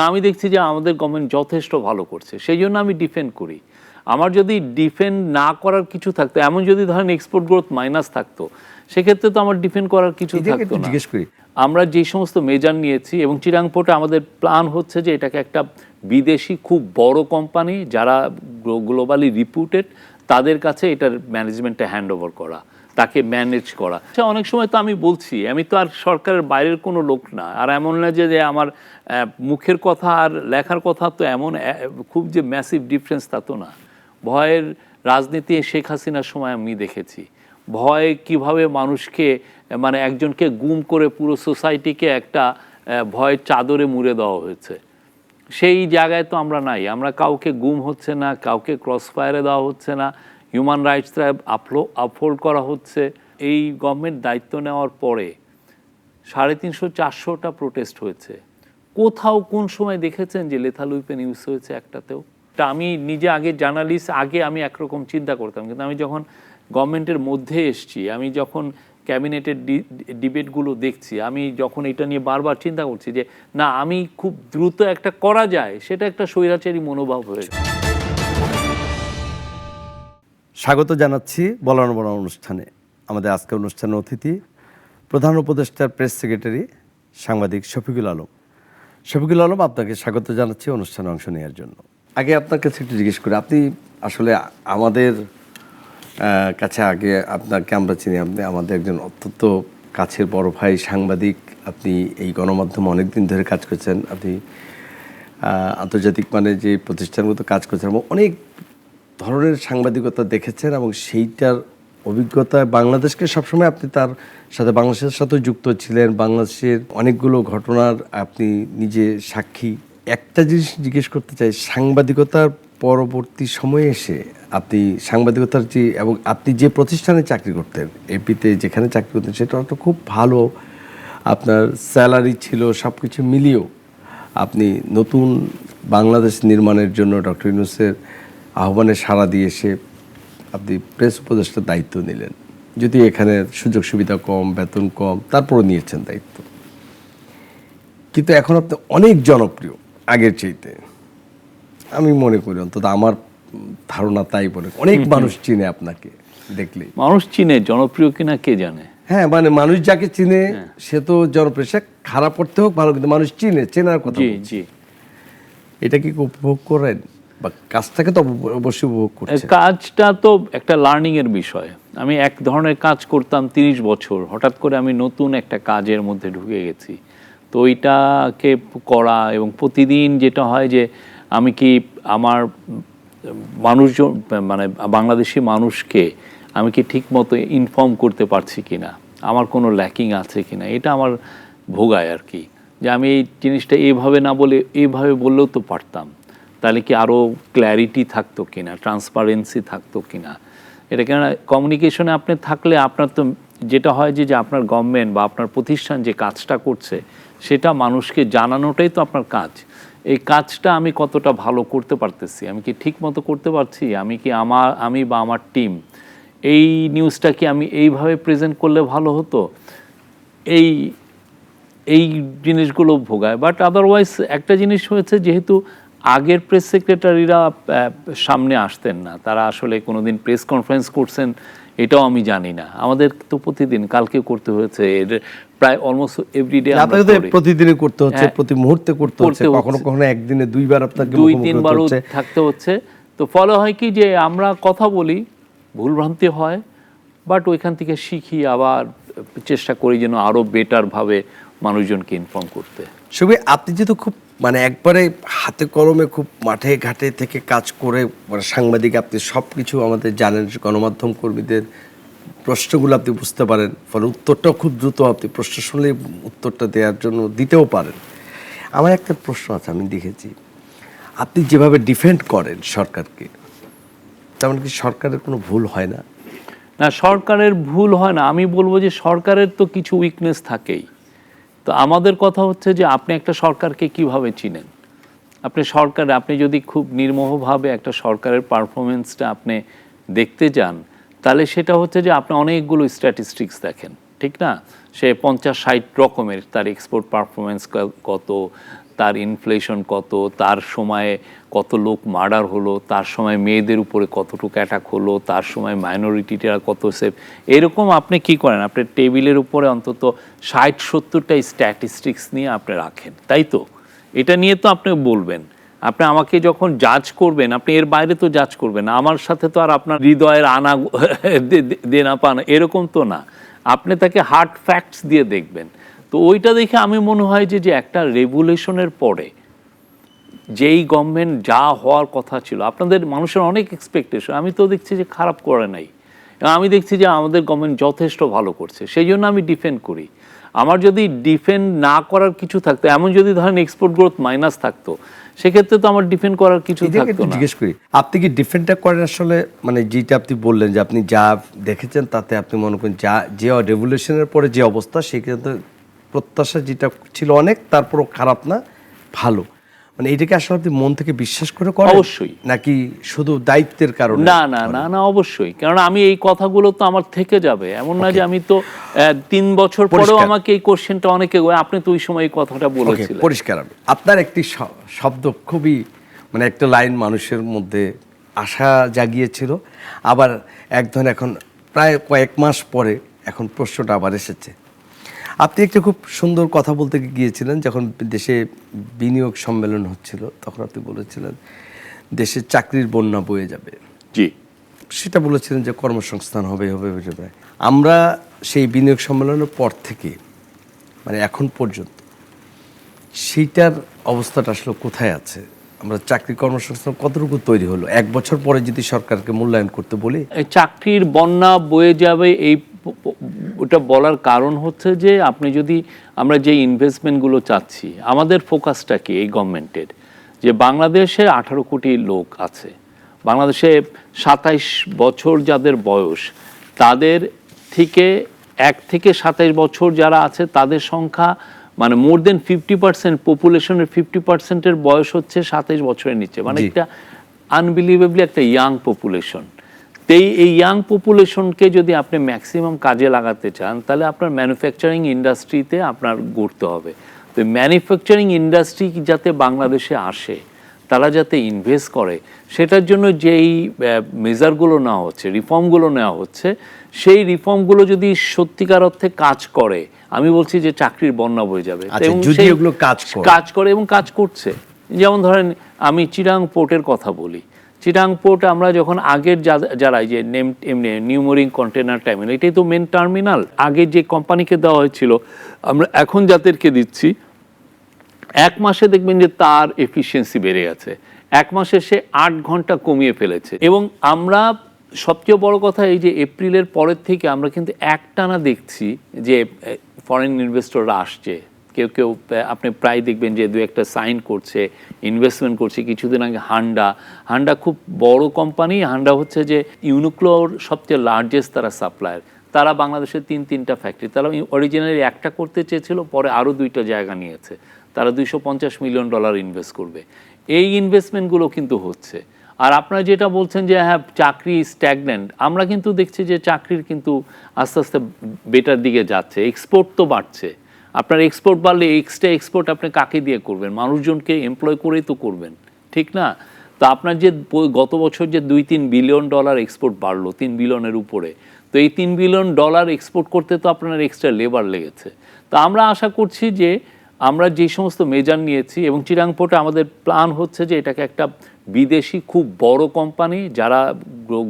আমি দেখছি যে আমাদের গভর্নমেন্ট যথেষ্ট ভালো করছে, সেই জন্য আমি ডিফেন্ড করি। আমার যদি ডিফেন্ড না করার কিছু থাকতো, এমন যদি ধরেন এক্সপোর্ট গ্রোথ মাইনাস থাকতো, সেক্ষেত্রে তো আমার ডিফেন্ড করার কিছু থাকতো না। জিজ্ঞেস করি, আমরা যে সমস্ত মেজার নিয়েছি এবং চিরাং পোর্টে আমাদের প্ল্যান হচ্ছে যে এটাকে একটা বিদেশি খুব বড় কোম্পানি যারা গ্লোবালি রিপুটেড তাদের কাছে এটার ম্যানেজমেন্টে হ্যান্ড ওভার করা, তাকে ম্যানেজ করা। অনেক সময় তো আমি বলছি, আমি তো আর সরকারের বাইরের কোনো লোক না, আর এমন না যে আমার মুখের কথা আর লেখার কথা তো এমন খুব যে ম্যাসিভ ডিফারেন্স তা তো না। ভয়ের রাজনীতি শেখ হাসিনার সময় আমি দেখেছি, ভয় কিভাবে মানুষকে মানে একজনকে গুম করে পুরো সোসাইটিকে একটা ভয়ের চাদরে মুড়ে দেওয়া হয়েছে। সেই জায়গায় তো আমরা নাই, আমরা কাউকে গুম হচ্ছে না, কাউকে ক্রস ফায়ারে দেওয়া হচ্ছে না, হিউম্যান রাইটসটা আপহোল্ড করা হচ্ছে। এই গভর্নমেন্ট দায়িত্ব নেওয়ার পরে 350-400টা প্রোটেস্ট হয়েছে। কোথাও কোন সময় দেখেছেন যে লেথাল উইপেন ইউজ হয়েছে একটাতেও? আমি নিজে আগে জার্নালিস্ট, আগে আমি একরকম চিন্তা করতাম, কিন্তু আমি যখন গভর্নমেন্টের মধ্যে এসছি, আমি যখন ক্যাবিনেটের ডিবেটগুলো দেখছি, আমি যখন এটা নিয়ে বারবার চিন্তা করছি যে না, আমি খুব দ্রুত একটা করা যায়, সেটা একটা স্বৈরাচারী মনোভাব হয়ে যায়। স্বাগত জানাচ্ছি বলানো বলা অনুষ্ঠানে। আমাদের আজকের অনুষ্ঠানের অতিথি প্রধান উপদেষ্টার প্রেস সেক্রেটারি সাংবাদিক শফিকুল আলম। শফিকুল আলম, আপনাকে স্বাগত জানাচ্ছি অনুষ্ঠানে অংশ নেওয়ার জন্য। আগে আপনার কাছে একটু জিজ্ঞেস করি, আপনি আসলে আমাদের কাছে, আগে আপনাকে আমরা চিনি, আপনি আমাদের একজন অত্যন্ত কাছের বড় ভাই সাংবাদিক। আপনি এই গণমাধ্যমে অনেক দিন ধরে কাজ করছেন, আপনি আন্তর্জাতিক মানে যে প্রতিষ্ঠানগত কাজ করছেন এবং অনেক ধরনের সাংবাদিকতা দেখেছেন এবং সেইটার অভিজ্ঞতায় বাংলাদেশকে সবসময় আপনি তার সাথে বাংলাদেশের সাথেও যুক্ত ছিলেন। বাংলাদেশের অনেকগুলো ঘটনার আপনি নিজে সাক্ষী। একটা জিনিস জিজ্ঞেস করতে চাই, সাংবাদিকতার পরবর্তী সময়ে এসে আপনি সাংবাদিকতার যে, এবং আপনি যে প্রতিষ্ঠানে চাকরি করতেন, এপিতে যেখানে চাকরি করতেন, সেটা তো খুব ভালো, আপনার স্যালারি ছিল, সব কিছু মিলিয়েও আপনি নতুন বাংলাদেশ নির্মাণের জন্য ডক্টর ইউনূসের আহ্বানে সাড়া দিয়ে এসে আপনি প্রেস উপদেষ্টার দায়িত্ব নিলেন। যদি এখানে সুযোগ সুবিধা কম, বেতন কম, তারপরও নিয়েছেন দায়িত্ব। কিন্তু এখন আপনি অনেক জনপ্রিয় আগের চাইতে, আমি মনে করি, অন্তত আমার ধারণা তাই বলে। অনেক মানুষ চিনে আপনাকে দেখলে। মানুষ চিনে, জনপ্রিয় কিনা কে জানে। হ্যাঁ, মানে মানুষ যাকে চিনে সে তো জনপ্রিয়, সে খারাপ করতে হোক ভালো, কিন্তু মানুষ চিনে, চেনার কথা। জি, এটা কি উপভোগ করেন? বা কাজটাকে তো অবশ্যই উপভোগ করছেন। কাজটা তো একটা লার্নিং এর বিষয়। আমি এক ধরনের কাজ করতাম 30 বছর, হঠাৎ করে আমি নতুন একটা কাজের মধ্যে ঢুকে গেছি। তো ওইটাকে করা এবং প্রতিদিন যেটা হয় যে আমি কি আমার মানুষজন, মানে বাংলাদেশি মানুষকে আমি কি ঠিক মতো ইনফর্ম করতে পারছি কিনা, আমার কোনো ল্যাকিং আছে কিনা, এটা আমার ভোগায় আর কি। যে আমি এই জিনিসটা এইভাবে না বলে এইভাবে বললেও তো পারতাম, তাহলে কি আরও ক্ল্যারিটি থাকতো কিনা, ট্রান্সপারেন্সি থাকতো কিনা। এটা কেন কমিউনিকেশনে আপনি থাকলে আপনার তো যেটা হয় যে আপনার গভর্নমেন্ট বা আপনার প্রতিষ্ঠান যে কাজটা করছে সেটা মানুষকে জানানোটাই তো আপনার কাজ। এই কাজটা আমি কতটা ভালো করতে পারতেছি, আমি কি ঠিক মতো করতে পারছি, আমি বা আমার টিম এই নিউজটা কি আমি এইভাবে প্রেজেন্ট করলে ভালো হতো, এই জিনিসগুলো ভোগায়। বাট আদারওয়াইজ একটা জিনিস হয়েছে, যেহেতু আগের প্রেস সেক্রেটারিরা সামনে আসতেন না, তারা আসলে কোনোদিন প্রেস কনফারেন্স করছেন এটাও আমি জানি না। আমাদের তো প্রতিদিন, কালকে করতে হয়েছে, প্রায় অলমোস্ট এভরিডে প্রতিদিনই করতে হচ্ছে, প্রতি মুহূর্তে করতে হচ্ছে, কখনো কখনো একদিনে দুইবার আপনাকে 2-3 বার থাকতে হচ্ছে। তো ফলে হয় কি যে আমরা কথা বলি, ভুলভ্রান্তি হয়, বাট ওইখান থেকে শিখি, আবার চেষ্টা করি যেন আরও বেটারভাবে মানুষজনকে ইনফর্ম করতে। সবই আপনি যেহেতু খুব মানে একবারে হাতে কলমে খুব মাঠে ঘাটে থেকে কাজ করে মানে সাংবাদিক, আপনি সব কিছু আমাদের জানেন, গণমাধ্যম কর্মীদের প্রশ্নগুলো আপনি বুঝতে পারেন, ফলে উত্তরটাও খুব দ্রুত, আপনি প্রশ্ন শুনলে উত্তরটা দেওয়ার জন্য দিতেও পারেন। আমার একটা প্রশ্ন আছে, আমি দেখেছি আপনি যেভাবে ডিফেন্ড করেন সরকারকে, তেমন কি সরকারের কোনো ভুল হয় না? না, সরকারের ভুল হয় না। আমি বলবো যে সরকারের তো কিছু উইকনেস থাকেই। তো আমাদের কথা হচ্ছে যে আপনি একটা সরকারকে কিভাবে চিনেন। আপনি যদি খুব নির্মোহভাবে একটা সরকারের পারফরমেন্সটা আপনি দেখতে যান, তাহলে সেটা হচ্ছে যে আপনি অনেকগুলো স্ট্যাটিস্টিক্স দেখেন, ঠিক না? সে 50-60 রকমের তার এক্সপোর্ট পারফরমেন্স কত, তার ইনফ্লেশন কত, তার সময়ে কত লোক মার্ডার হলো, তার সময় মেয়েদের উপরে কতটুকু অ্যাটাক হলো, তার সময় মাইনরিটিরা কত সেফ, এরকম আপনি কি করেন, আপনি টেবিলের উপরে অন্তত 60-70টা স্ট্যাটিস্টিক্স নিয়ে আপনি রাখেন, তাই তো? এটা নিয়ে তো আপনি বলবেন। আপনি আমাকে যখন জাজ করবেন, আপনি এর বাইরে তো জাজ করবেন না। আমার সাথে তো আর আপনার হৃদয়ের আনা দেনা পানা এরকম তো না, আপনি তাকে হার্ড ফ্যাক্টস দিয়ে দেখবেন। তো ওইটা দেখে আমি মনে হয় যে একটা রেগুলেশনের পরে যেই গভর্নমেন্ট যা হওয়ার কথা ছিল, আপনাদের মানুষের অনেক এক্সপেকটেশন, আমি তো দেখছি যে খারাপ করে নাই, এবং আমি দেখছি যে আমাদের গভর্নমেন্ট যথেষ্ট ভালো করছে, সেই জন্য আমি ডিফেন্ড করি। আমার যদি ডিফেন্ড না করার কিছু থাকতো, এমন যদি ধরেন এক্সপোর্ট গ্রোথ মাইনাস থাকতো, সেক্ষেত্রে তো আমার ডিফেন্ড করার কিছু থাকতো না। জিজ্ঞেস করি, আপনি কি ডিফেন্ডটা করেন আসলে, মানে যেটা আপনি বললেন যে আপনি যা দেখেছেন তাতে আপনি মনে করেন যা যে রেভলিউশনের পরে যে অবস্থা, সেক্ষেত্রে প্রত্যাশা যেটা ছিল অনেক, তারপরও খারাপ না, ভালো, মানে এটাকে আসলে আপনি মন থেকে বিশ্বাস করে করেন? অবশ্যই। নাকি শুধু দায়িত্বের কারণে? না না না না, অবশ্যই, কারণ আমি এই কথাগুলো তো আমার থেকে যাবে, এমন না যে আমি তো 3 বছর পরেও আমাকে এই কোশ্চেনটা অনেকে, আপনি তো ওই সময় এই কথাটা বলেছিলেন। পরিষ্কার, আমি আপনার একটি শব্দ খুবই, মানে একটা লাইন মানুষের মধ্যে আশা জাগিয়েছিল, আবার এক ধরনের এখন প্রায় কয়েক মাস পরে এখন প্রশ্নটা আবার এসেছে। আপনি একটা খুব সুন্দর কথা বলতে গিয়েছিলেন, যখন দেশে বিনিয়োগ সম্মেলন হচ্ছিল, তখন আপনি বলেছিলেন দেশে চাকরির বন্যা বয়ে যাবে। জি, সেটা বলেছিলেন যে কর্মসংস্থান হবে হবে হবে। আমরা সেই বিনিয়োগ সম্মেলনের পর থেকে মানে এখন পর্যন্ত সেইটার অবস্থাটা আসলে কোথায় আছে? আমরা চাকরি কর্মসংস্থান কতটুকু তৈরি হলো? 1 বছর পরে যদি সরকারকে মূল্যায়ন করতে বলি, এই চাকরির বন্যা বয়ে যাবে, ওটা বলার কারণ হচ্ছে যে আপনি যদি, আমরা যে ইনভেস্টমেন্টগুলো চাচ্ছি, আমাদের ফোকাসটা কি এই গভর্নমেন্টের, যে বাংলাদেশে 18 কোটি লোক আছে, বাংলাদেশে 27 বছর যাদের বয়স, তাদের থেকে 1 থেকে 27 বছর যারা আছে তাদের সংখ্যা, মানে মোর দেন 50% পপুলেশনের 50%-এর বয়স হচ্ছে 27 বছরের নিচে, মানে একটা আনবিলিভেবলি একটা ইয়াং পপুলেশন। এই ইয়াং পপুলেশনকে যদি আপনি ম্যাক্সিমাম কাজে লাগাতে চান, তাহলে আপনার ম্যানুফ্যাকচারিং ইন্ডাস্ট্রিতে আপনার গড়তে হবে। তো ম্যানুফ্যাকচারিং ইন্ডাস্ট্রি যাতে বাংলাদেশে আসে, তারা যাতে ইনভেস্ট করে, সেটার জন্য যেই মেজারগুলো নেওয়া হচ্ছে, রিফর্মগুলো নেওয়া হচ্ছে, সেই রিফর্মগুলো যদি সত্যিকার অর্থে কাজ করে, আমি বলছি যে চাকরির বন্যা বয়ে যাবে। এবং যদি এগুলো কাজ করে এবং কাজ করছে, যেমন ধরেন আমি চিটাং পোর্টের কথা বলি। চিটাং পোর্ট আমরা যখন আগের যারা যে এমনি নিউমোরিং কন্টেনার টার্মিনাল, এটাই তো মেন টার্মিনাল, আগে যে কোম্পানিকে দেওয়া হয়েছিল, আমরা এখন যাদেরকে দিচ্ছি, 1 মাসে দেখবেন যে তার এফিসিয়েন্সি বেড়ে গেছে, 1 মাসে সে 8 ঘন্টা কমিয়ে ফেলেছে। এবং আমরা সবচেয়ে বড় কথা, এই যে এপ্রিলের পরের থেকে আমরা কিন্তু একটানা দেখছি যে ফরেন ইনভেস্টররা আসছে, কেউ কেউ আপনি প্রায় দেখবেন যে 2-1টা সাইন করছে, ইনভেস্টমেন্ট করছে। কিছুদিন আগে হান্ডা খুব বড় কোম্পানি, হান্ডা হচ্ছে যে ইউনিক্লোর সবচেয়ে লার্জেস্ট তারা সাপ্লায়ার, তারা বাংলাদেশের 3-3টা ফ্যাক্টরি, তারা অরিজিনালি একটা করতে চেয়েছিল, পরে আরও 2টা জায়গা নিয়েছে, তারা $250 মিলিয়ন ইনভেস্ট করবে। এই ইনভেস্টমেন্টগুলো কিন্তু হচ্ছে। আর আপনারা যেটা বলছেন যে হ্যাঁ চাকরি স্ট্যাগন্যান্ট, আমরা কিন্তু দেখছি যে চাকরির কিন্তু আস্তে আস্তে বেটার দিকে যাচ্ছে, এক্সপোর্ট তো বাড়ছে। আপনার এক্সপোর্ট বাড়লে এক্সট্রা এক্সপোর্ট আপনি কাকে দিয়ে করবেন? মানুষজনকে এমপ্লয় করেই তো করবেন, ঠিক না? তো আপনার যে গত বছর যে $2-3 বিলিয়ন এক্সপোর্ট বাড়লো, 3 বিলিয়নের উপরে, তো এই $3 বিলিয়ন এক্সপোর্ট করতে তো আপনার এক্সট্রা লেবার লেগেছে। তো আমরা আশা করছি যে আমরা যে সমস্ত মেজার নিয়েছি, এবং চিটাং পোর্টে আমাদের প্ল্যান হচ্ছে যে এটাকে একটা বিদেশি খুব বড় কোম্পানি যারা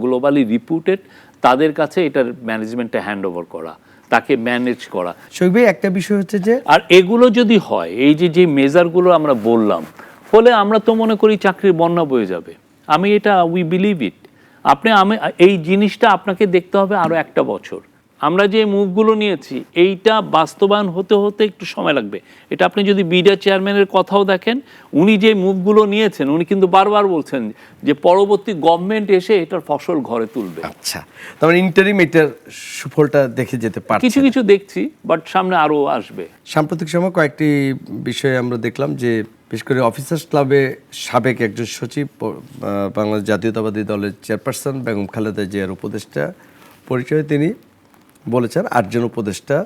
গ্লোবালি রিপুটেড, তাদের কাছে এটার ম্যানেজমেন্টটা হ্যান্ড ওভার করা, তাকে ম্যানেজ করা। শৈব, একটা বিষয় হচ্ছে যে, আর এগুলো যদি হয়, এই যে মেজারগুলো আমরা বললাম, ফলে আমরা তো মনে করি চাকরির বন্যা বয়ে যাবে। We believe it. আমি এই জিনিসটা আপনাকে দেখতে হবে আরও 1টা বছর। আমরা যে মুভগুলো নিয়েছি, এইটা বাস্তবায়ন হতে হতে একটু সময় লাগবে। এটা আপনি যদি বিডিআর চেয়ারম্যানের কথাও দেখেন, উনি যে মুভগুলো নিয়েছেন, উনি কিন্তু বারবার বলছেন যে পরবর্তী গভর্নমেন্ট এসে এটার ফসল ঘরে তুলবে। আচ্ছা, তার মানে ইন্টারিম এটার সুফলটা দেখে যেতে পারছে। কিছু কিছু দেখছি, বাট সামনে আরও আসবে। সাম্প্রতিক সময় কয়েকটি বিষয়ে আমরা দেখলাম যে, বিশেষ করে অফিসার্স ক্লাবে সাবেক একজন সচিব, বাংলাদেশ জাতীয়তাবাদী দলের চেয়ারপারসন বেগম খালেদা জিয়ার উপদেষ্টা পরিচয়ে তিনি বলেছেন 8 জন উপদেষ্টা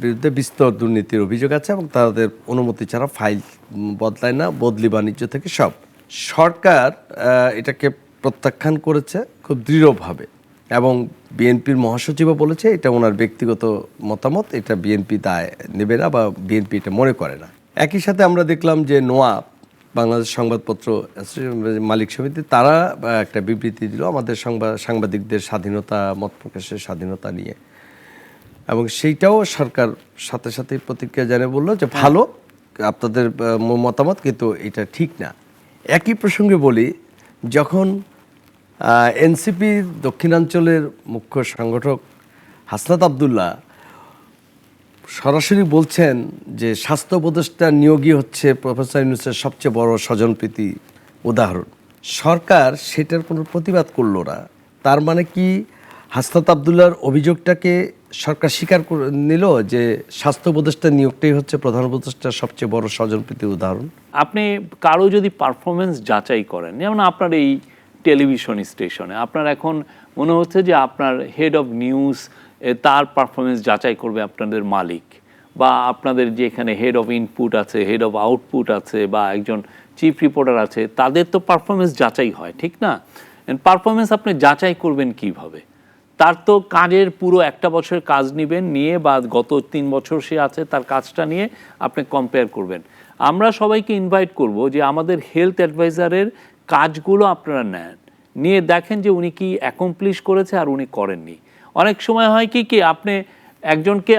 বিরুদ্ধে বিস্তর দুর্নীতির অভিযোগ আছে এবং তাদের অনুমতি ছাড়া ফাইল বদলায় না, বদলি বাণিজ্য থেকে সব। সরকার এটাকে প্রত্যাখ্যান করেছে খুব দৃঢ়ভাবে এবং বিএনপির মহাসচিবও বলেছে এটা ওনার ব্যক্তিগত মতামত, এটা বিএনপি দায় নেবে না বা বিএনপি এটা মনে করে না। একই সাথে আমরা দেখলাম যে নোয়া বাংলাদেশ সংবাদপত্র মালিক সমিতি তারা একটা বিবৃতি দিল আমাদের সাংবাদিকদের স্বাধীনতা, মত প্রকাশের স্বাধীনতা নিয়ে, এবং সেইটাও সরকার সাথে সাথে প্রতিক্রিয়া জানিয়ে বললো যে ভালো আপনাদের মতামত, কিন্তু এটা ঠিক না। একই প্রসঙ্গে বলি, যখন এনসিপি দক্ষিণাঞ্চলের মুখ্য সংগঠক হাসনাত আবদুল্লাহ সরাসরি বলছেন যে স্বাস্থ্য উপদেষ্টা নিয়োগই হচ্ছে প্রফেসর ইউনূসের সবচেয়ে বড় স্বজনপ্রীতি উদাহরণ, সরকার সেটার কোনো প্রতিবাদ করলো না। তার মানে কি হাসনাত আবদুল্লাহর অভিযোগটাকে সরকার স্বীকার করে নিল যে স্বাস্থ্য উপদেষ্টা নিয়োগটাই হচ্ছে প্রধান উপদেষ্টার সবচেয়ে বড় স্বজনপ্রীতির উদাহরণ? আপনি কারো যদি পারফরমেন্স যাচাই করেন, যেমন আপনার এই টেলিভিশন স্টেশনে আপনার এখন মনে হচ্ছে যে আপনার হেড অফ নিউজ তার পারফরমেন্স যাচাই করবে আপনাদের মালিক, বা আপনাদের যে এখানে হেড অফ ইনপুট আছে, হেড অফ আউটপুট আছে, বা একজন চিফ রিপোর্টার আছে, তাদের তো পারফরমেন্স যাচাই হয়, ঠিক না? পারফরমেন্স আপনি যাচাই করবেন কিভাবে? তার তো কাজের পুরো একটা বছরের কাজ নেবেন, নিয়ে বা গত 3 বছর সে আছে তার কাজটা নিয়ে আপনি কম্পেয়ার করবেন। আমরা সবাইকে ইনভাইট করব যে আমাদের হেলথ অ্যাডভাইজারের কাজগুলো আপনারা নেন, নিয়ে দেখেন যে উনি কি অ্যাকমপ্লিশ করেছে আর উনি করেননি। অনেক সময় হয় কি আপনি একজনকে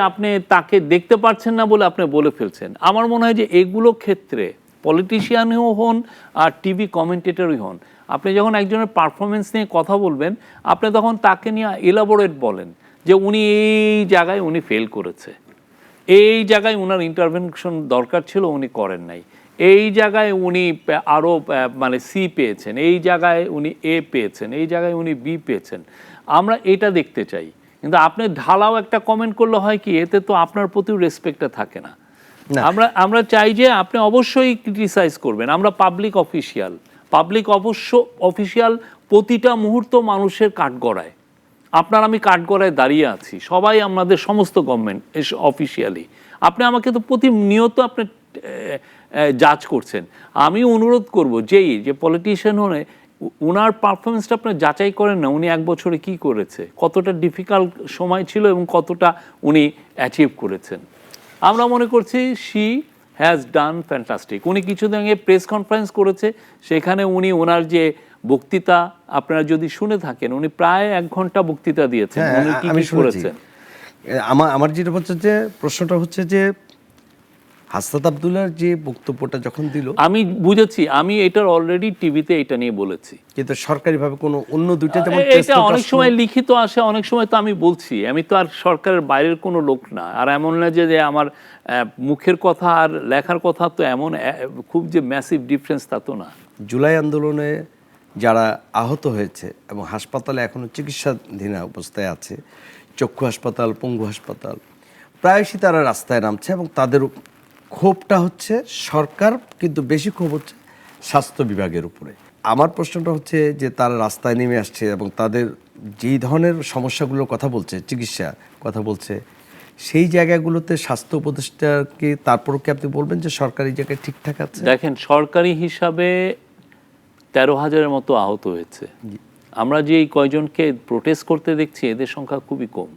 তাকে দেখতে পাচ্ছেন না বলে আপনি বলে ফেলছেন। আমার মনে হয় যে এগুলো ক্ষেত্রে পলিটিশিয়ানও হন আর টিভি কমেন্টেটরই হন, আপনি যখন একজনের পারফরমেন্স নিয়ে কথা বলবেন, আপনি তখন তাকে নিয়ে এলাবোরেট বলেন যে উনি এই জায়গায় উনি ফেল করেছে, এই জায়গায় উনার ইন্টারভেনশন দরকার ছিল উনি করেন নাই, এই জায়গায় উনি আরও মানে সি পেয়েছেন, এই জায়গায় উনি এ পেয়েছেন, এই জায়গায় উনি বি পেয়েছেন। আমরা এটা দেখতে চাই। কিন্তু আপনি ঢালাও একটা কমেন্ট করলে হয় কি, এতে তো আপনার প্রতিও রেসপেক্টটা থাকে না। আমরা চাই যে আপনি অবশ্যই ক্রিটিসাইজ করবেন। আমরা পাবলিক অফিসিয়াল প্রতিটা মুহূর্ত মানুষের কাঠগড়ায়, আপনার আমি কাঠগড়ায় দাঁড়িয়ে আছি, সবাই আমাদের সমস্ত গভর্নমেন্ট অফিসিয়ালি। আপনি আমাকে তো প্রতিনিয়ত আপনি জাজ করছেন। আমি অনুরোধ করব যে পলিটিশিয়ান হলে উনার পারফরমেন্সটা আপনি যাচাই করেন না, উনি 1 বছরে কি করেছে, কতটা ডিফিকাল্ট সময় ছিল এবং কতটা উনি অ্যাচিভ করেছেন। আমরা মনে করছি শি হ্যাজ ডান ফ্যান্টাস্টিক। উনি কিছুদিন আগে প্রেস কনফারেন্স করেছে, সেখানে উনি ওনার যে বক্তৃতা আপনারা যদি শুনে থাকেন, উনি প্রায় 1 ঘন্টা বক্তৃতা দিয়েছেন। উনি কি কি করেছেন? আমার যেটা হচ্ছে যে প্রশ্নটা হচ্ছে যে হাসনাত আবদুল্লাহর যে বক্তব্যটা যখন দিল, আমি বুঝেছি, আমি এটার অলরেডি টিভিতে এটা নিয়ে বলেছি, কিন্তু সরকারিভাবে কোনো অন্য দুইটা যেমন এটা অনেক সময় লিখিত আসে, অনেক সময় তো আমি বলছি, আমি তো আর সরকারের বাইরের কোনো লোক না। আর এমন না যে আমার মুখের কথা আর লেখার কথা তো এমন খুব যে ম্যাসিভ ডিফারেন্স তা তো না। জুলাই আন্দোলনে যারা আহত হয়েছে এবং হাসপাতালে এখনো চিকিৎসাধীন অবস্থায় আছে, চক্ষু হাসপাতাল, পঙ্গু হাসপাতাল, প্রায়শই তারা রাস্তায় নামছে এবং তাদের ক্ষোভটা হচ্ছে সরকার, কিন্তু বেশি ক্ষোভ হচ্ছে স্বাস্থ্য বিভাগের উপরে। আমার প্রশ্নটা হচ্ছে যে তারা রাস্তায় নেমে আসছে এবং তাদের যেই ধরনের সমস্যাগুলোর কথা বলছে, চিকিৎসা কথা বলছে, সেই জায়গাগুলোতে স্বাস্থ্য উপদেষ্টাকে তারপরও কি আপনি বলবেন যে সরকারি জায়গায় ঠিকঠাক আছে? দেখেন, সরকারি হিসাবে 13,000-এর মতো আহত হয়েছে। আমরা যে এই কয়জনকে প্রোটেস্ট করতে দেখছি, এদের সংখ্যা খুবই কম।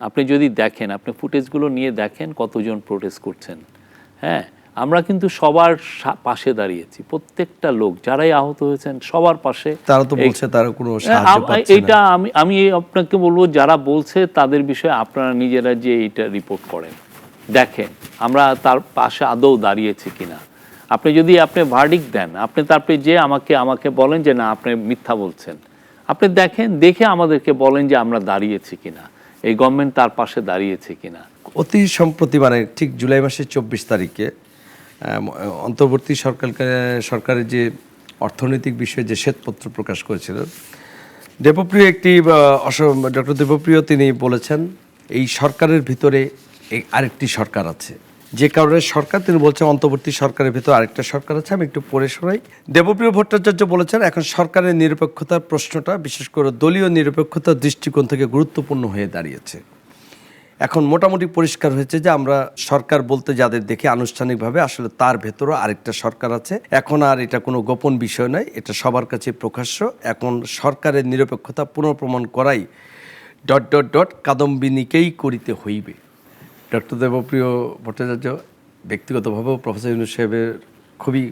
আপনি যদি দেখেন, আপনি ফুটেজগুলো নিয়ে দেখেন কতজন প্রোটেস্ট করছেন। হ্যাঁ, আমরা কিন্তু সবার পাশে দাঁড়িয়েছি, প্রত্যেকটা লোক যারাই আহত হয়েছেন সবার পাশে। তারা তো বলছে তারা কোনো সাহায্য পাচ্ছে না। এইটা আমি আপনাকে বলবো, যারা বলছে তাদের বিষয়ে আপনারা নিজেরা যে এটা রিপোর্ট করেন, দেখেন আমরা তার পাশে আদৌ দাঁড়িয়েছি কিনা। আপনি যদি ভার্ডিক্ট দেন, আপনি তারপরে যে আমাকে বলেন যে না আপনি মিথ্যা বলছেন, আপনি দেখেন, দেখে আমাদেরকে বলেন যে আমরা দাঁড়িয়েছি কিনা, এই গভর্নমেন্ট তার পাশে দাঁড়িয়েছে কিনা। অতি সম্প্রতি মানে ঠিক জুলাই মাসের 24 তারিখে অন্তর্বর্তী সরকারের যে অর্থনৈতিক বিষয়ে যে শ্বেতপত্র প্রকাশ করেছিল, দেবপ্রিয় ডক্টর দেবপ্রিয় তিনি বলেছেন এই সরকারের ভিতরে আরেকটি সরকার আছে, যে কারণে সরকার তিনি বলছেন অন্তর্বর্তী সরকারের ভিতরে আরেকটা সরকার আছে। আমি একটু পড়ে শোনাই। দেবপ্রিয় ভট্টাচার্য বলেছেন এখন সরকারের নিরপেক্ষতার প্রশ্নটা বিশেষ করে দলীয় নিরপেক্ষতার দৃষ্টিকোণ থেকে গুরুত্বপূর্ণ হয়ে দাঁড়িয়েছে। এখন মোটামুটি পরিষ্কার হয়েছে যে আমরা সরকার বলতে যাদের দেখি আনুষ্ঠানিকভাবে আসলে তার ভেতরও আরেকটা সরকার আছে। এখন আর এটা কোনো গোপন বিষয় নয়, এটা সবার কাছে প্রকাশ্য। এখন সরকারের নিরপেক্ষতা পুনঃপ্রমাণ করাই ... কাদম্বিনীকেই করিতে হইবে। ডক্টর দেবপ্রিয় ভট্টাচার্য ব্যক্তিগতভাবেও প্রফেসর ইউনূস সাহেবের খুবই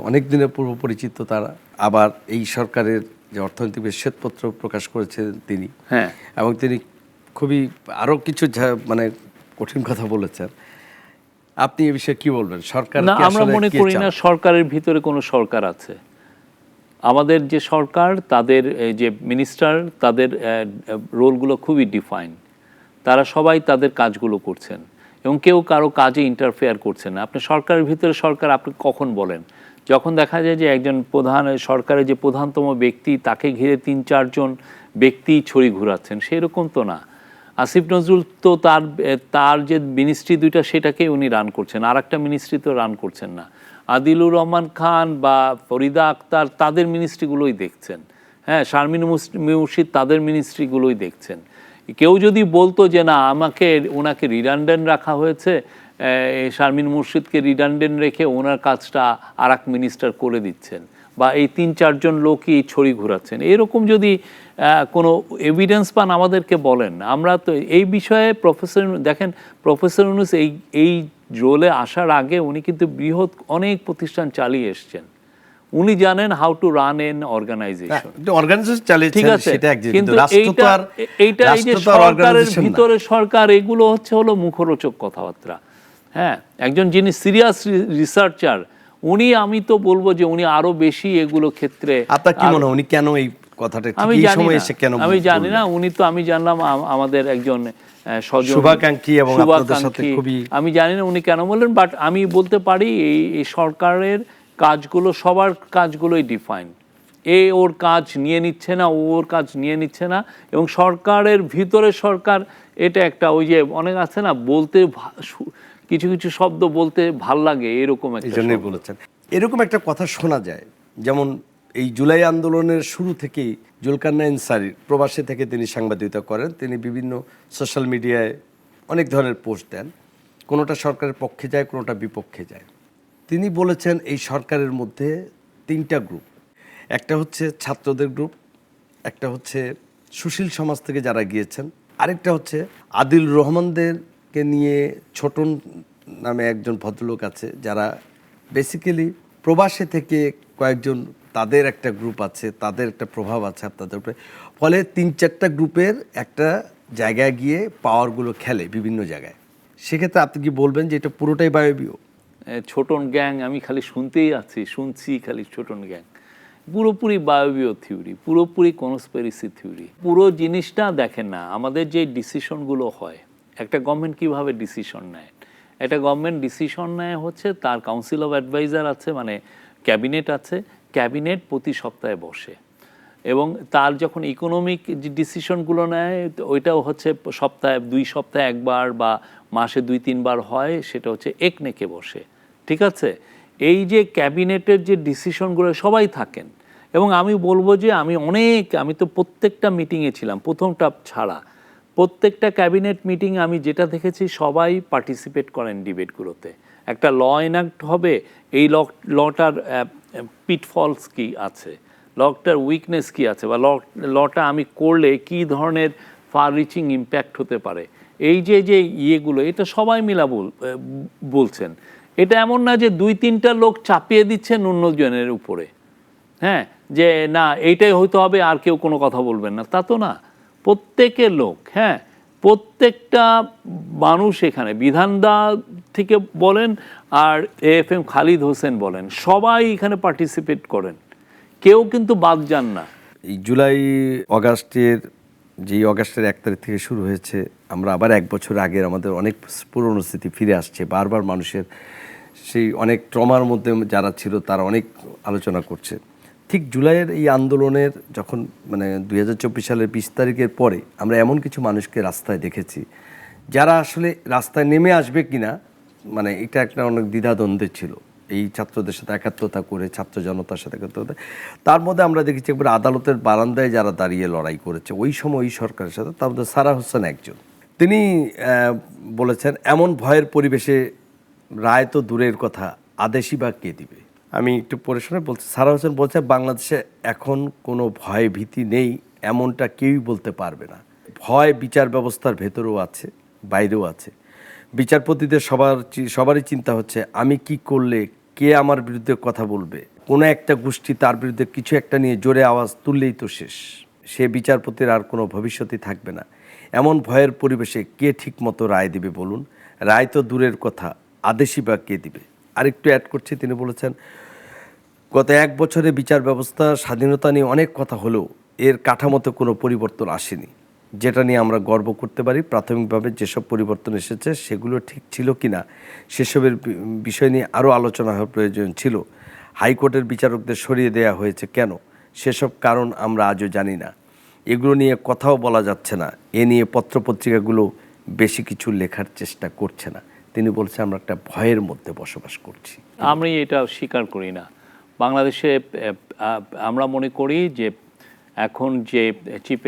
অনেক দিনের পূর্ব পরিচিত তারা, আবার এই সরকারের যে অর্থনৈতিক শ্বেতপত্র প্রকাশ করেছেন তিনি, হ্যাঁ, এবং তিনি খুবই আরও কিছু মানে কঠিন কথা বলেছেন। আপনি এ বিষয়ে কি বলবেন? সরকার না, আমরা মনে করি না সরকারের ভিতরে কোনো সরকার আছে। আমাদের যে সরকার, তাদের যে মিনিস্টার, তাদের রোলগুলো খুবই ডিফাইন। তারা সবাই তাদের কাজগুলো করছেন এবং কেউ কারো কাজে ইন্টারফেয়ার করছেন না। আপনি সরকারের ভিতরে সরকার আপনি কখন বলেন? যখন দেখা যায় যে একজন প্রধান সরকারের যে প্রধানতম ব্যক্তি, তাকে ঘিরে ৩-৪ জন ব্যক্তি ছড়ি ঘুরাচ্ছেন, সেরকম তো না। আসিফ নজরুল তো তার যে মিনিস্ট্রি দুইটা, সেটাকে উনি রান করছেন, আর একটা মিনিস্ট্রি তো রান করছেন না। আদিলুর রহমান খান বা ফরিদা আক্তার তাদের মিনিস্ট্রিগুলোই দেখছেন। হ্যাঁ, শারমিন মুর্শিদ তাদের মিনিস্ট্রিগুলোই দেখছেন। কেউ যদি বলতো যে না, ওনাকে রিডান্ডেন্ট রাখা হয়েছে, শারমিন মুর্শিদকে রিডান্ডেন্ট রেখে ওনার কাজটা আর এক মিনিস্টার করে দিচ্ছেন, বা এই ৩-৪ জন লোকই ছড়ি ঘোরাচ্ছেন, এরকম যদি কোনো এভিডেন্স পান আমাদেরকে বলেন। আমরা তো এই বিষয়ে প্রফেসর ইউনূস এই রোলে আসার আগে উনি কিন্তু বৃহৎ অনেক প্রতিষ্ঠান চালিয়ে এসছেন। উনি জানেন how to run an organisation. ঠিক আছে, কিন্তু এইটা এই যে সরকারের ভিতরে সরকার, এগুলো হলো মুখরোচক কথাবার্তা। হ্যাঁ, একজন যিনি সিরিয়াস রিসার্চার, আমি তো বলবো যে উনি আরো বেশি এগুলো ক্ষেত্রে। আপনার কি মনে হয় উনি কেন এই কথাটা আমি জানি না। উনি তো, আমি জানলাম আমাদের একজন শুভাকাঙ্ক্ষী, এবং আপনাদের সাথে খুবই, আমি জানি না উনি কেন বললেন, বাট আমি বলতে পারি এই সরকারের কাজগুলো, সবার কাজগুলোই ডিফাইন। ওর কাজ নিয়ে নিচ্ছে না, ওর কাজ নিয়ে নিচ্ছে না, এবং সরকারের ভিতরে সরকার, এটা একটা ওই যে অনেক আছে না, বলতে কিছু কিছু শব্দ বলতে ভাল লাগে, এরকম একটা। এইজন্যই বলেছেন। এরকম একটা কথা শোনা যায়, যেমন এই জুলাই আন্দোলনের শুরু থেকেই জুলকারনাইন সারি প্রবাসী থেকে তিনি সাংবাদিকতা করেন, তিনি বিভিন্ন সোশ্যাল মিডিয়ায় অনেক ধরনের পোস্ট দেন, কোনোটা সরকারের পক্ষে যায়, কোনোটা বিপক্ষে যায়। তিনি বলেছেন এই সরকারের মধ্যে 3টা গ্রুপ, একটা হচ্ছে ছাত্রদের গ্রুপ, একটা হচ্ছে সুশীল সমাজ থেকে যারা গিয়েছেন, আরেকটা হচ্ছে আদিল রহমানদেরকে নিয়ে ছোটন নামে একজন ভদ্রলোক আছে, যারা বেসিক্যালি প্রবাসে থেকে কয়েকজন, তাদের একটা গ্রুপ আছে, তাদের একটা প্রভাব আছে আপনাদের উপরে। ফলে 3-4টা গ্রুপের একটা জায়গায় গিয়ে পাওয়ারগুলো খেলে বিভিন্ন জায়গায়। সেক্ষেত্রে আপনি কি বলবেন যে এটা পুরোটাই বায়বীয়? ছোটন গ্যাং, আমি খালি শুনছি খালি ছোটন গ্যাং, পুরোপুরি বায়বীয় থিওরি, পুরোপুরি কনস্পিরেসি থিওরি। পুরো জিনিসটা দেখেন না, আমাদের যে ডিসিশনগুলো হয়, একটা গভর্নমেন্ট কিভাবে ডিসিশন নেয়। একটা গভর্নমেন্ট ডিসিশন নেয় হচ্ছে, তার কাউন্সিল অফ অ্যাডভাইজার আছে, মানে ক্যাবিনেট আছে, ক্যাবিনেট প্রতি সপ্তাহে বসে, এবং তার যখন ইকোনমিক যে ডিসিশনগুলো নেয়, ওইটাও হচ্ছে সপ্তাহে 2 সপ্তাহে একবার বা মাসে 2-3 বার হয়, সেটা হচ্ছে একনেকে বসে। ঠিক আছে, এই যে ক্যাবিনেটের যে ডিসিশনগুলো, সবাই থাকেন। এবং আমি বলবো যে আমি তো প্রত্যেকটা মিটিংয়ে ছিলাম, প্রথমটা ছাড়া প্রত্যেকটা ক্যাবিনেট মিটিং আমি যেটা দেখেছি, সবাই পার্টিসিপেট করেন ডিবেটগুলোতে। একটা ল এনাক্ট হবে, এই লটার পিটফলস কি আছে, লটার উইকনেস কি আছে, বা লটা আমি করলে কি ধরনের ফার রিচিং ইম্প্যাক্ট হতে পারে, এই যে ইয়েগুলো, এটা সবাই মিলা বলছেন। এটা এমন না যে 2-3টা লোক চাপিয়ে দিচ্ছেন অন্যজনের উপরে, হ্যাঁ, যে না এইটাই হইতে হবে, আর কেউ কোনো কথা বলবেন না, তা তো না। প্রত্যেকের লোক, হ্যাঁ, প্রত্যেকটা মানুষ এখানে, বিধানদা থেকে বলেন আর AFM খালিদ হোসেন বলেন, সবাই এখানে পার্টিসিপেট করেন, কেউ কিন্তু বাদ যান না। এই আগস্টের 1 তারিখ থেকে শুরু হয়েছে, আমরা আবার 1 বছর আগের আমাদের অনেক পুরনো স্মৃতি ফিরে আসছে। বারবার মানুষের সেই অনেক ট্রমার মধ্যে যারা ছিল, তারা অনেক আলোচনা করছে। ঠিক জুলাইয়ের এই আন্দোলনের যখন, মানে 2024 সালের 20 তারিখের পরে, আমরা এমন কিছু মানুষকে রাস্তায় দেখেছি, যারা আসলে রাস্তায় নেমে আসবে কিনা, মানে এটা একটা অনেক দ্বিধাদ্বন্দ্বে ছিল। এই ছাত্রদের সাথে একাত্মতা করে, ছাত্র জনতার সাথে একাত্মতা, তার মধ্যে আমরা দেখেছি একবার আদালতের বারান্দায় যারা দাঁড়িয়ে লড়াই করেছে ওই সময় ওই সরকারের সাথে, তার মধ্যে সারা হোসেন একজন। তিনি বলেছেন এমন ভয়ের পরিবেশে রায় তো দূরের কথা, আদেশই বা কে দিবে। আমি একটু পড়ে শুনে বলছি। সারা হোসেন বলছে বাংলাদেশে এখন কোনো ভয় ভীতি নেই, এমনটা কেউই বলতে পারবে না। ভয় বিচার ব্যবস্থার ভেতরেও আছে, বাইরেও আছে। বিচারপতিদের সবারই চিন্তা হচ্ছে আমি কি করলে কে আমার বিরুদ্ধে কথা বলবে, কোনো একটা গোষ্ঠী তার বিরুদ্ধে কিছু একটা নিয়ে জোরে আওয়াজ তুললেই তো শেষ, সে বিচারপতির আর কোনো ভবিষ্যৎই থাকবে না। এমন ভয়ের পরিবেশে কে ঠিক মতো রায় দিবে বলুন? রায় তো দূরের কথা, আদেশই বা কে দিবে। আরেকটু অ্যাড করছি, তিনি বলেছেন গত 1 বছরে বিচার ব্যবস্থা স্বাধীনতা নিয়ে অনেক কথা হলেও এর কাঠামোতে কোনো পরিবর্তন আসেনি, যেটা নিয়ে আমরা গর্ব করতে পারি। প্রাথমিকভাবে যেসব পরিবর্তন এসেছে সেগুলো ঠিক ছিল কিনা সেসবের বিষয় নিয়ে আরও আলোচনা হওয়ার প্রয়োজন ছিল। হাইকোর্টের বিচারকদের সরিয়ে দেওয়া হয়েছে কেন, সেসব কারণ আমরা আজও জানি না। এগুলো নিয়ে কথাও বলা যাচ্ছে না। এ নিয়ে পত্রপত্রিকাগুলো বেশি কিছু লেখার চেষ্টা করছে না। তিনি বলছেন আমরা একটা ভয়ের মধ্যে বসবাস করছি। আমি এটা স্বীকার করি না। বাংলাদেশে আমরা মনে করি যে এখন যে চিফ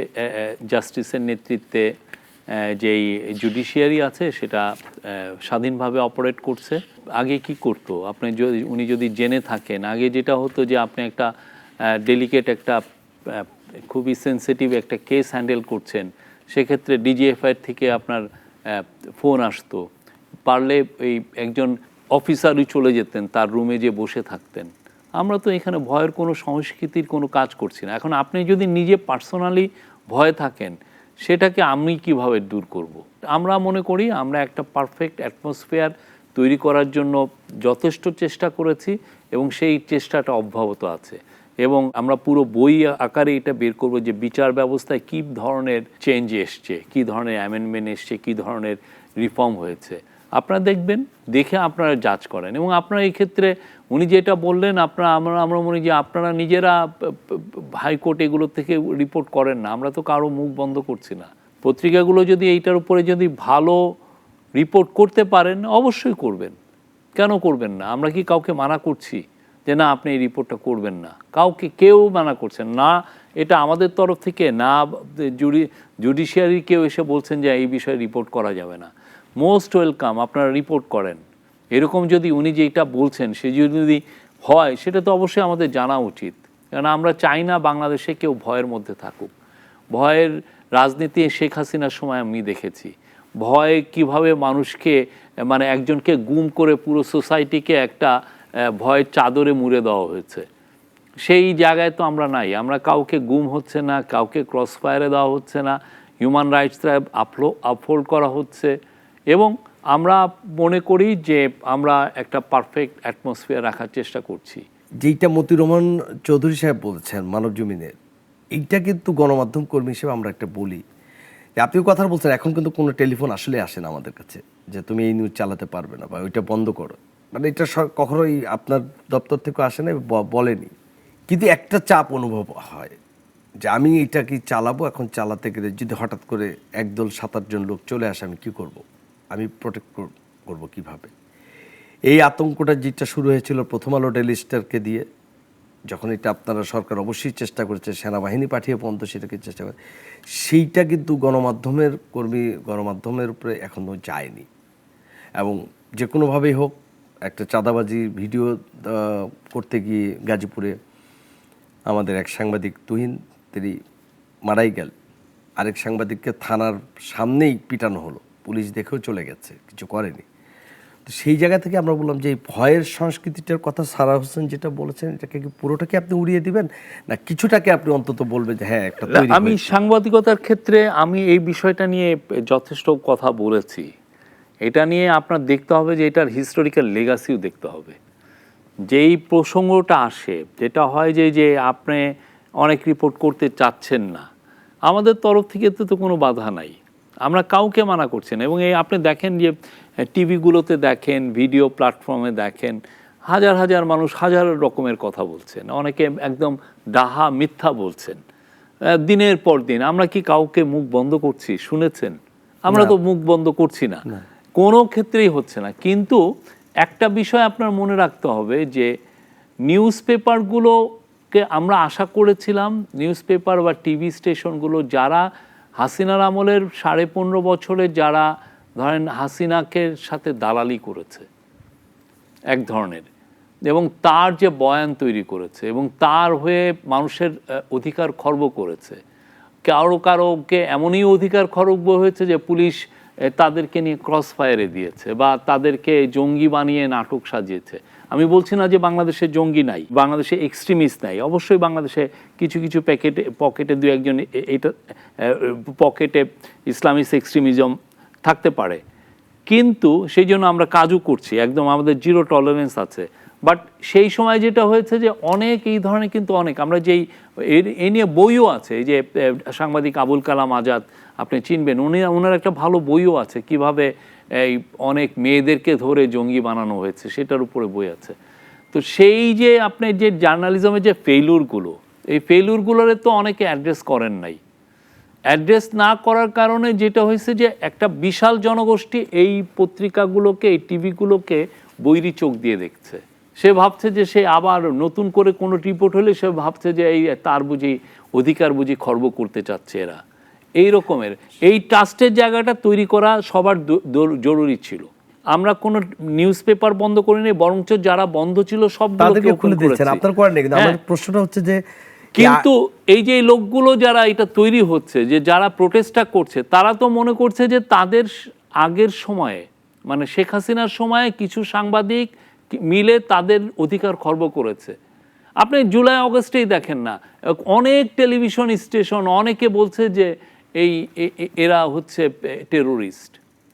জাস্টিসের নেতৃত্বে যেই জুডিশিয়ারি আছে সেটা স্বাধীনভাবে অপারেট করছে। আগে কি করতো আপনি উনি যদি জেনে থাকেন, আগে যেটা হতো যে আপনি একটা ডেলিকেট একটা খুবই সেন্সিটিভ একটা কেস হ্যান্ডেল করছেন, সেক্ষেত্রে ডিজিএফআই থেকে আপনার ফোন আসতো, পারলে এই একজন অফিসারই চলে যেতেন, তার রুমে যে বসে থাকতেন। আমরা তো এখানে ভয়ের কোনো সংস্কৃতির কোনো কাজ করছি না। এখন আপনি যদি নিজে পার্সোনালি ভয় থাকেন, সেটাকে আমি কিভাবে দূর করব? আমরা মনে করি আমরা একটা পারফেক্ট অ্যাটমসফিয়ার তৈরি করার জন্য যথেষ্ট চেষ্টা করেছি এবং সেই চেষ্টাটা অব্যাহত আছে। এবং আমরা পুরো বই আকারে এটা বের করব যে বিচার ব্যবস্থায় কী ধরনের চেঞ্জ এসছে, কী ধরনের অ্যামেন্ডমেন্ট এসছে, কী ধরনের রিফর্ম হয়েছে। আপনারা দেখবেন, দেখে আপনারা জাজ করেন। এবং আপনারা এই ক্ষেত্রে উনি যেটা বললেন, আমরা মনে যে আপনারা নিজেরা হাইকোর্ট এগুলো থেকে রিপোর্ট করেন না, আমরা তো কারো মুখ বন্ধ করছি না। পত্রিকাগুলো যদি এইটার উপরে যদি ভালো রিপোর্ট করতে পারেন অবশ্যই করবেন, কেন করবেন না? আমরা কি কাউকে মানা করছি যে না আপনি এই রিপোর্টটা করবেন না? কাউকে কেউ মানা করছেন না। এটা আমাদের তরফ থেকে না, জুডিশিয়ারি কেউ এসে বলছেন যে এই বিষয়ে রিপোর্ট করা যাবে না। মোস্ট ওয়েলকাম, আপনারা রিপোর্ট করেন। এরকম যদি উনি যেটা বলছেন সে যদি হয়, সেটা তো অবশ্যই আমাদের জানা উচিত। কারণ আমরা চাই না বাংলাদেশে কেউ ভয়ের মধ্যে থাকুক। ভয়ের রাজনীতি শেখ হাসিনার সময় আমি দেখেছি। ভয় কিভাবে মানুষকে, মানে একজনকে গুম করে পুরো সোসাইটিকে একটা ভয়ের চাদরে মুড়ে দেওয়া হয়েছে। সেই জায়গায় তো আমরা নাই। আমরা কাউকে গুম হচ্ছে না, কাউকে ক্রস ফায়ারে দেওয়া হচ্ছে না, হিউম্যান রাইটসটা আপহোল্ড করা হচ্ছে। এবং আমরা মনে করি যে আমরা একটা পারফেক্ট অ্যাটমসফিয়ার রাখার চেষ্টা করছি। যেইটা মতিউর রহমান চৌধুরী সাহেব বলছেন মানব জমিনের, এইটা কিন্তু গণমাধ্যম কর্মী হিসেবে আমরা একটা বলি যে আপনিও কথা বলছেন, এখন কিন্তু কোনো টেলিফোন আসলে আসে না আমাদের কাছে যে তুমি এই নিউজ চালাতে পারবে না বা ওইটা বন্ধ করো, মানে এটা কখনোই আপনার দপ্তর থেকে আসে না, বলেনি। কিন্তু একটা চাপ অনুভব হয় যে আমি এটা কি চালাবো, এখন চালাতে গেলে যদি হঠাৎ করে একদল 7-8 জন লোক চলে আসে আমি কি করব, আমি প্রোটেক্ট করব কিভাবে? এই আতঙ্কটা যেটা শুরু হয়েছিল প্রথম আলো ডেইলি স্টারকে দিয়ে, যখন এটা আপনারা সরকার অবশ্যই চেষ্টা করেছে, সেনাবাহিনী পাঠিয়ে পর্যন্ত সেটাকে চেষ্টা করে, সেইটা কিন্তু গণমাধ্যমের উপরে এখনও যায়নি। এবং যে কোনোভাবেই হোক একটা চাঁদাবাজি ভিডিও করতে গিয়ে গাজীপুরে আমাদের এক সাংবাদিক তুহিন তিনি মারাই গেল, আরেক সাংবাদিককে থানার সামনেই পিটানো হলো, পুলিশ দেখেও চলে গেছে, কিছু করেনি। তো সেই জায়গা থেকে আমরা বললাম যে এই ভয়ের সংস্কৃতিটার কথা সারা হোসেন যেটা বলেছেন, এটাকে কি পুরোটাকে আপনি উড়িয়ে দিবেন না কিছুটাকে আপনি অন্তত বলবেন যে হ্যাঁ একটা? আমি সাংবাদিকতার ক্ষেত্রে আমি এই বিষয়টা নিয়ে যথেষ্ট কথা বলেছি। এটা নিয়ে আপনার দেখতে হবে যে এটার হিস্টোরিক্যাল লেগাসিও দেখতে হবে। যেই প্রসঙ্গটা আসে, যেটা হয় যে আপনি অনেক রিপোর্ট করতে চাচ্ছেন না, আমাদের তরফ থেকে তো কোনো বাধা নাই, আমরা কাউকে মানা করছি না। এবং এই আপনি দেখেন যে টিভিগুলোতে দেখেন, ভিডিও প্ল্যাটফর্মে দেখেন, হাজার হাজার মানুষ হাজার রকমের কথা বলছেন, অনেকে একদম ডাহা মিথ্যা বলছেন দিনের পর দিন। আমরা কি কাউকে মুখ বন্ধ করছি? শুনেছেন? আমরা তো মুখ বন্ধ করছি না, কোনো ক্ষেত্রেই হচ্ছে না। কিন্তু একটা বিষয় আপনার মনে রাখতে হবে যে নিউজ পেপারগুলোকে আমরা আশা করেছিলাম, নিউজ পেপার বা টিভি স্টেশনগুলো যারা হাসিনার আমলের 15.5 বছরে যারা ধরেন হাসিনাকে সাথে দালালি করেছে এক ধরনের, এবং তার যে বয়ান তৈরি করেছে এবং তার হয়ে মানুষের অধিকার খর্ব করেছে, কারোকে এমনই অধিকার খর্ব হয়েছে যে পুলিশ তাদেরকে নিয়ে ক্রস ফায়ারে দিয়েছে বা তাদেরকে জঙ্গি বানিয়ে নাটক সাজিয়েছে। আমি বলছি না যে বাংলাদেশে জঙ্গি নাই, বাংলাদেশে এক্সট্রিমিস্ট নাই, অবশ্যই বাংলাদেশে কিছু কিছু পকেটে দু একজন এটা পকেটে ইসলামিস্ট এক্সট্রিমিজম থাকতে পারে, কিন্তু সেই জন্য আমরা কাজও করছি, একদম আমাদের জিরো টলারেন্স আছে। বাট সেই সময় যেটা হয়েছে যে অনেক এই ধরনের কিন্তু অনেক, আমরা যেই এ নিয়ে বইও আছে, এই যে সাংবাদিক আবুল কালাম আজাদ আপনি চিনবেন, ওনার একটা ভালো বইও আছে কিভাবে এই অনেক মেয়েদেরকে ধরে জঙ্গি বানানো হয়েছে, সেটার উপরে বই আছে। তো সেই যে আপনি যে জার্নালিজমের যে ফেইলুরগুলো, এই ফেইলুরগুলোরে তো অনেকে অ্যাড্রেস করেন নাই। অ্যাড্রেস না করার কারণে যেটা হয়েছে যে একটা বিশাল জনগোষ্ঠী এই পত্রিকাগুলোকে, এই টিভিগুলোকে বৈরী চোখ দিয়ে দেখছে। সে ভাবছে যে সে আবার নতুন করে কোনো রিপোর্ট হলে সে ভাবছে যে এই তার বুঝি অধিকার বুঝি খর্ব করতে চাচ্ছে এরা। এই রকমের এই ট্রাস্টের জায়গাটা তৈরি করা সবার জরুরি ছিল। আমরা কোনো নিউজ পেপার বন্ধ করিনি, বরঞ্চ যারা বন্ধ ছিল সবগুলোকে খুলে দিয়েছেন। আপনার করেন না, কিন্তু আমার প্রশ্নটা হচ্ছে যে কিন্তু এই যে লোকগুলো যারা এটা তৈরি হচ্ছে, যে যারা প্রোটেস্টটা করছে, তারা তো মনে করছে যে তাদের আগের সময়ে মানে শেখ হাসিনার সময়ে কিছু সাংবাদিক মিলে তাদের অধিকার খর্ব করেছে। আপনি জুলাই অগস্টেই দেখেন না, অনেক টেলিভিশন স্টেশন অনেকে বলছে যে এই এরা হচ্ছে টেরোরিস্ট,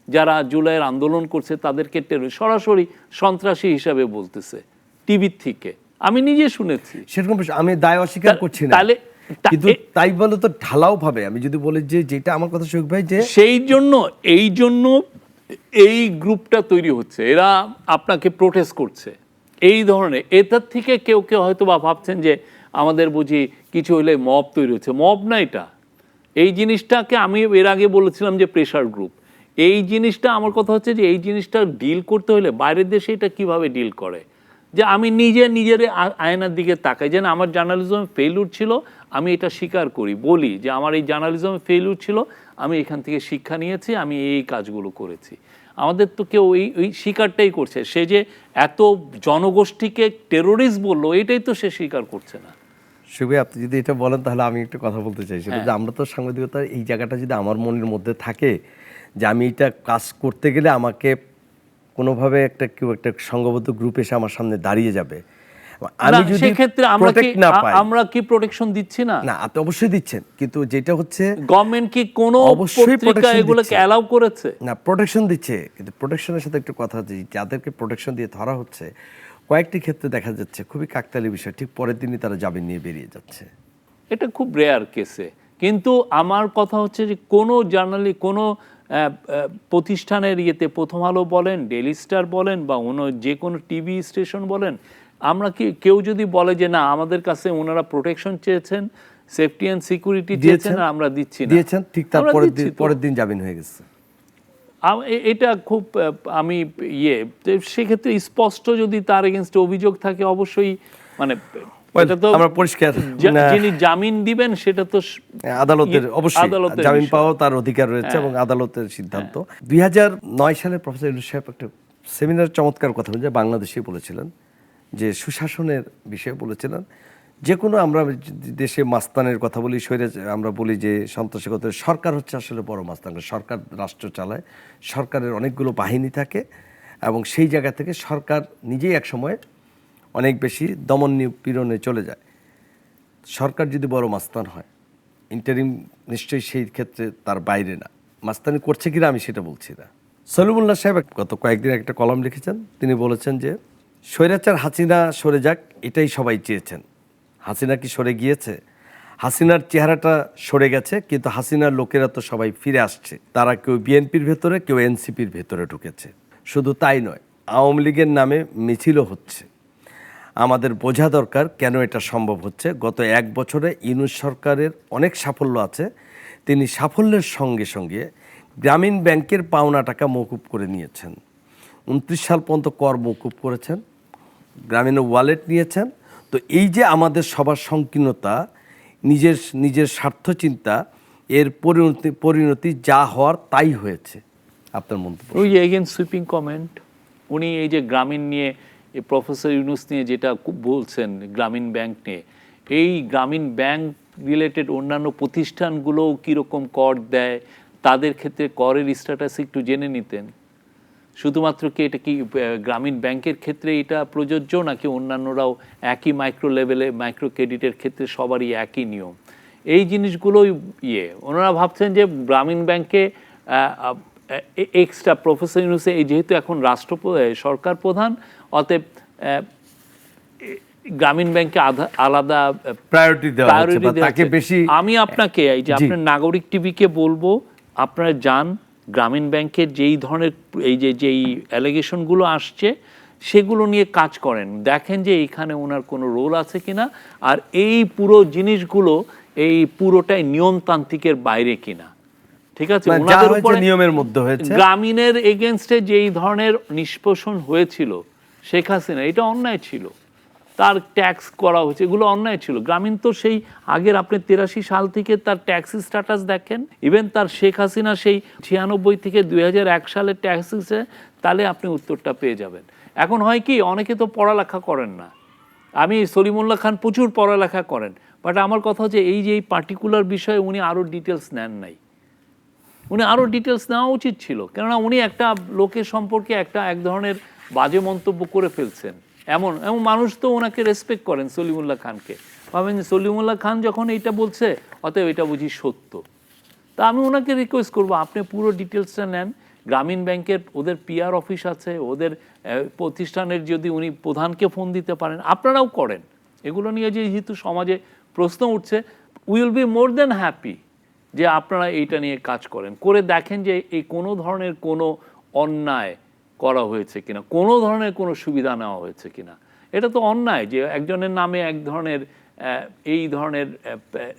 যারা জুলাইয়ের আন্দোলন করছে তাদেরকে সরাসরি সন্ত্রাসী হিসাবে বলতেছে টিভির থেকে। আমি নিজে শুনেছি সেরকম, আমি দায় অস্বীকার করছি না, তাহলে কিন্তু তাই বলে তো ঢালাও ভাবে আমি যদি বলি যে যেটা আমার কথা শোক ভাই, যে এই জন্য এই গ্রুপটা তৈরি হচ্ছে, এরা আপনাকে প্রোটেস্ট করছে এই ধরনের। এটার থেকে কেউ কেউ হয়তো বা ভাবছেন যে আমাদের বুঝি কিছু হলে মব তৈরি হচ্ছে, মব না এটা। এই জিনিসটাকে আমি এর আগে বলেছিলাম যে প্রেশার গ্রুপ। এই জিনিসটা আমার কথা হচ্ছে যে এই জিনিসটা ডিল করতে হলে বাইরের দেশে এটা কিভাবে ডিল করে, যে আমি নিজের আয়নার দিকে তাকাই, যেন আমার জার্নালিজম ফেইলুর ছিল, আমি এটা স্বীকার করি, বলি যে আমার এই জার্নালিজম ফেইলুর ছিল, আমি এখান থেকে শিক্ষা নিয়েছি, আমি এই কাজগুলো করেছি। আমাদের তো কেউ এই স্বীকারটাই করছে, সে যে এত জনগোষ্ঠীকে টেরোরিস্ট বললো এটাই তো সে স্বীকার করছে না। শুভে, আপনি যদি এটা বলেন তাহলে আমি একটা কথা বলতে চাই, সেটা যে আমরা তো সাংবাদিকতার এই জায়গাটা যদি আমার মনের মধ্যে থাকে যে আমি এটা কাজ করতে গেলে আমাকে কোনোভাবে কেউ একটা সংঘবদ্ধ গ্রুপ এসে আমার সামনে দাঁড়িয়ে যাবে, আমি যদি সেক্ষেত্রে আমরা কি প্রোটেকশন দিচ্ছি না? না, আপনি অবশ্যই দিচ্ছেন, কিন্তু যেটা হচ্ছে গভর্নমেন্ট কি কোনো পত্রিকা এগুলোকে অ্যালাউ করেছে? না, প্রোটেকশন দিচ্ছে, কিন্তু প্রোটেকশনের সাথে একটু কথা হচ্ছে, যাদেরকে প্রোটেকশন দিয়ে ধরা হচ্ছে কয়েকটি ক্ষেত্রে দেখা যাচ্ছে খুবই কাকতালীয় বিষয়, ঠিক পরের দিনই তারা জামিন নিয়ে বেরিয়ে যাচ্ছে। এটা খুব রেয়ার কেসে। কিন্তু আমার কথা হচ্ছে যে কোনো কোনো প্রতিষ্ঠানের ইয়েতে, প্রথম আলো বলেন, ডেইলি স্টার বলেন বা অন্য যে কোনো টিভি স্টেশন বলেন, আমরা কি কেউ যদি বলে যে না আমাদের কাছে ওনারা প্রোটেকশন চেয়েছেন, সেফটি অ্যান্ড সিকিউরিটি চেয়েছেন, আমরা দিচ্ছি না, দিয়েছেন, ঠিক তার পরের দিন জামিন হয়ে গেছে। এটা খুব আমি সেক্ষেত্রে স্পষ্ট যদি তার এগেইনস্টে অভিযোগ থাকে অবশ্যই মানে এটা তো আমরা পরিষ্কার, যিনি জামিন দিবেন সেটা তো আদালতের, অবশ্যই জামিন পাওয়া তার অধিকার রয়েছে এবং আদালতের সিদ্ধান্ত। 2009 সালে প্রফেসর ইউনূস সাহেব একটা সেমিনার চমৎকার কথা বলেছেন, বাংলাদেশে বলেছিলেন যে সুশাসনের বিষয়ে বলেছিলেন, যে কোনো আমরা দেশে মাস্তানের কথা বলি, আমরা বলি যে সন্ত্রাসী, সরকার হচ্ছে আসলে বড় মাস্তান। সরকার রাষ্ট্র চালায়, সরকারের অনেকগুলো বাহিনী থাকে এবং সেই জায়গা থেকে সরকার নিজেই এক সময় অনেক বেশি দমন নিপীড়নে চলে যায়। সরকার যদি বড় মাস্তান হয়, ইন্টারিম নিশ্চয়ই সেই ক্ষেত্রে তার বাইরে না। মাস্তানি করছে কিনা আমি সেটা বলছি না। সলিমুল্লাহ সাহেব গত কয়েকদিন একটা কলাম লিখেছেন, তিনি বলেছেন যে স্বৈরাচার হাসিনা সরে যাক, এটাই সবাই চেয়েছেন। হাসিনা কি সরে গিয়েছে? হাসিনার চেহারাটা সরে গেছে, কিন্তু হাসিনার লোকেরা তো সবাই ফিরে আসছে। তারা কেউ বিএনপির ভেতরে, কেউ এনসিপির ভেতরে ঢুকেছে। শুধু তাই নয়, আওয়ামী লীগের নামে মিছিলও হচ্ছে। আমাদের বোঝা দরকার কেন এটা সম্ভব হচ্ছে। গত 1 বছরে ইউনূস সরকারের অনেক সাফল্য আছে। তিনি সাফল্যের সঙ্গে সঙ্গে গ্রামীণ ব্যাংকের পাওনা টাকা মওকুফ করে নিয়েছেন, 29 সাল পর্যন্ত কর মওকুফ করেছেন, গ্রামীণ ওয়ালেট নিয়েছেন। তো এই যে আমাদের সবার সংকীর্ণতা, নিজের স্বার্থ চিন্তা, এর পরিণতি যা হওয়ার তাই হয়েছে। আপনার মন্তব্য? ওই যে এগেন সুইপিং কমেন্ট, উনি এই যে গ্রামীণ নিয়ে এই প্রফেসর ইউনুস নিয়ে যেটা খুব বলছেন গ্রামীণ ব্যাংক নিয়ে, এই গ্রামীণ ব্যাংক রিলেটেড অন্যান্য প্রতিষ্ঠানগুলোও কীরকম কর দেয়, তাদের ক্ষেত্রে করের স্ট্যাটাস একটু জেনে নিতেন। শুধুমাত্র কি এটা কি গ্রামীণ ব্যাংকের ক্ষেত্রে এটা প্রযোজ্য, নাকি অন্যান্যরাও একই মাইক্রো লেভেলে মাইক্রো ক্রেডিটের ক্ষেত্রে সবারই একই নিয়ম? এই জিনিসগুলোই ওনারা ভাবছেন যে গ্রামীণ ব্যাংকে এক্সট্রা প্রফেসর ইউনুসে এই যেহেতু এখন সরকার প্রধান, অতএব গ্রামীণ ব্যাংকে আলাদা প্রায়োরিটি দেওয়া হচ্ছে বা তাকে বেশি। আমি আপনাকে এই যে আপনার নাগরিক টিভিকে বলবো, আপনারা যান গ্রামীণ ব্যাংকের যেই ধরনের যেই অ্যালিগেশনগুলো আসছে সেগুলো নিয়ে কাজ করেন, দেখেন যে এইখানে ওনার কোনো রোল আছে কিনা, আর এই পুরো জিনিসগুলো এই পুরোটাই নিয়মতান্ত্রিকের বাইরে কিনা। ঠিক আছে, ওনাদের উপরে নিয়মের মধ্যে হয়েছে। গ্রামীণের এগেনস্টে যেই ধরনের নিষ্পেষণ হয়েছিল শেখ হাসিনা, এটা অন্যায় ছিল, তার ট্যাক্স করা হয়েছে, এগুলো অন্যায় ছিল। গ্রামীণ তো সেই আগের আপনি 83 সাল থেকে তার ট্যাক্স স্ট্যাটাস দেখেন, ইভেন তার শেখ হাসিনা সেই 96 থেকে 2001 সালের ট্যাক্স, তাহলে আপনি উত্তরটা পেয়ে যাবেন। এখন হয় কি, অনেকে তো পড়ালেখা করেন না, আমি সলিমুল্লাহ খান প্রচুর পড়ালেখা করেন, বাট আমার কথা হচ্ছে এই যে এই পার্টিকুলার বিষয়ে উনি আরও ডিটেলস নেন নাই। উনি আরও ডিটেলস নেওয়া উচিত ছিল, কেননা উনি একটা লোকের সম্পর্কে এক ধরনের বাজে মন্তব্য করে ফেলছেন। এমন মানুষ তো ওনাকে রেসপেক্ট করেন, সলিমুল্লাহ খানকে, ভাবেন যে সলিমুল্লাহ খান যখন এইটা বলছে অতএব এটা বুঝি সত্য। তা আমি ওনাকে রিকোয়েস্ট করবো, আপনি পুরো ডিটেলসটা নেন। গ্রামীণ ব্যাংকের ওদের পিআর অফিস আছে, ওদের প্রতিষ্ঠানের যদি উনি প্রধানকে ফোন দিতে পারেন, আপনারাও করেন। এগুলো নিয়ে যেহেতু সমাজে প্রশ্ন উঠছে, will be more than happy যে আপনারা এইটা নিয়ে কাজ করেন, করে দেখেন যে এই কোনো ধরনের কোনো অন্যায় করা হয়েছে কিনা, কোনো ধরনের কোনো সুবিধা নেওয়া হয়েছে কিনা। এটা তো অন্যায় যে একজনের নামে এক ধরনের এই ধরনের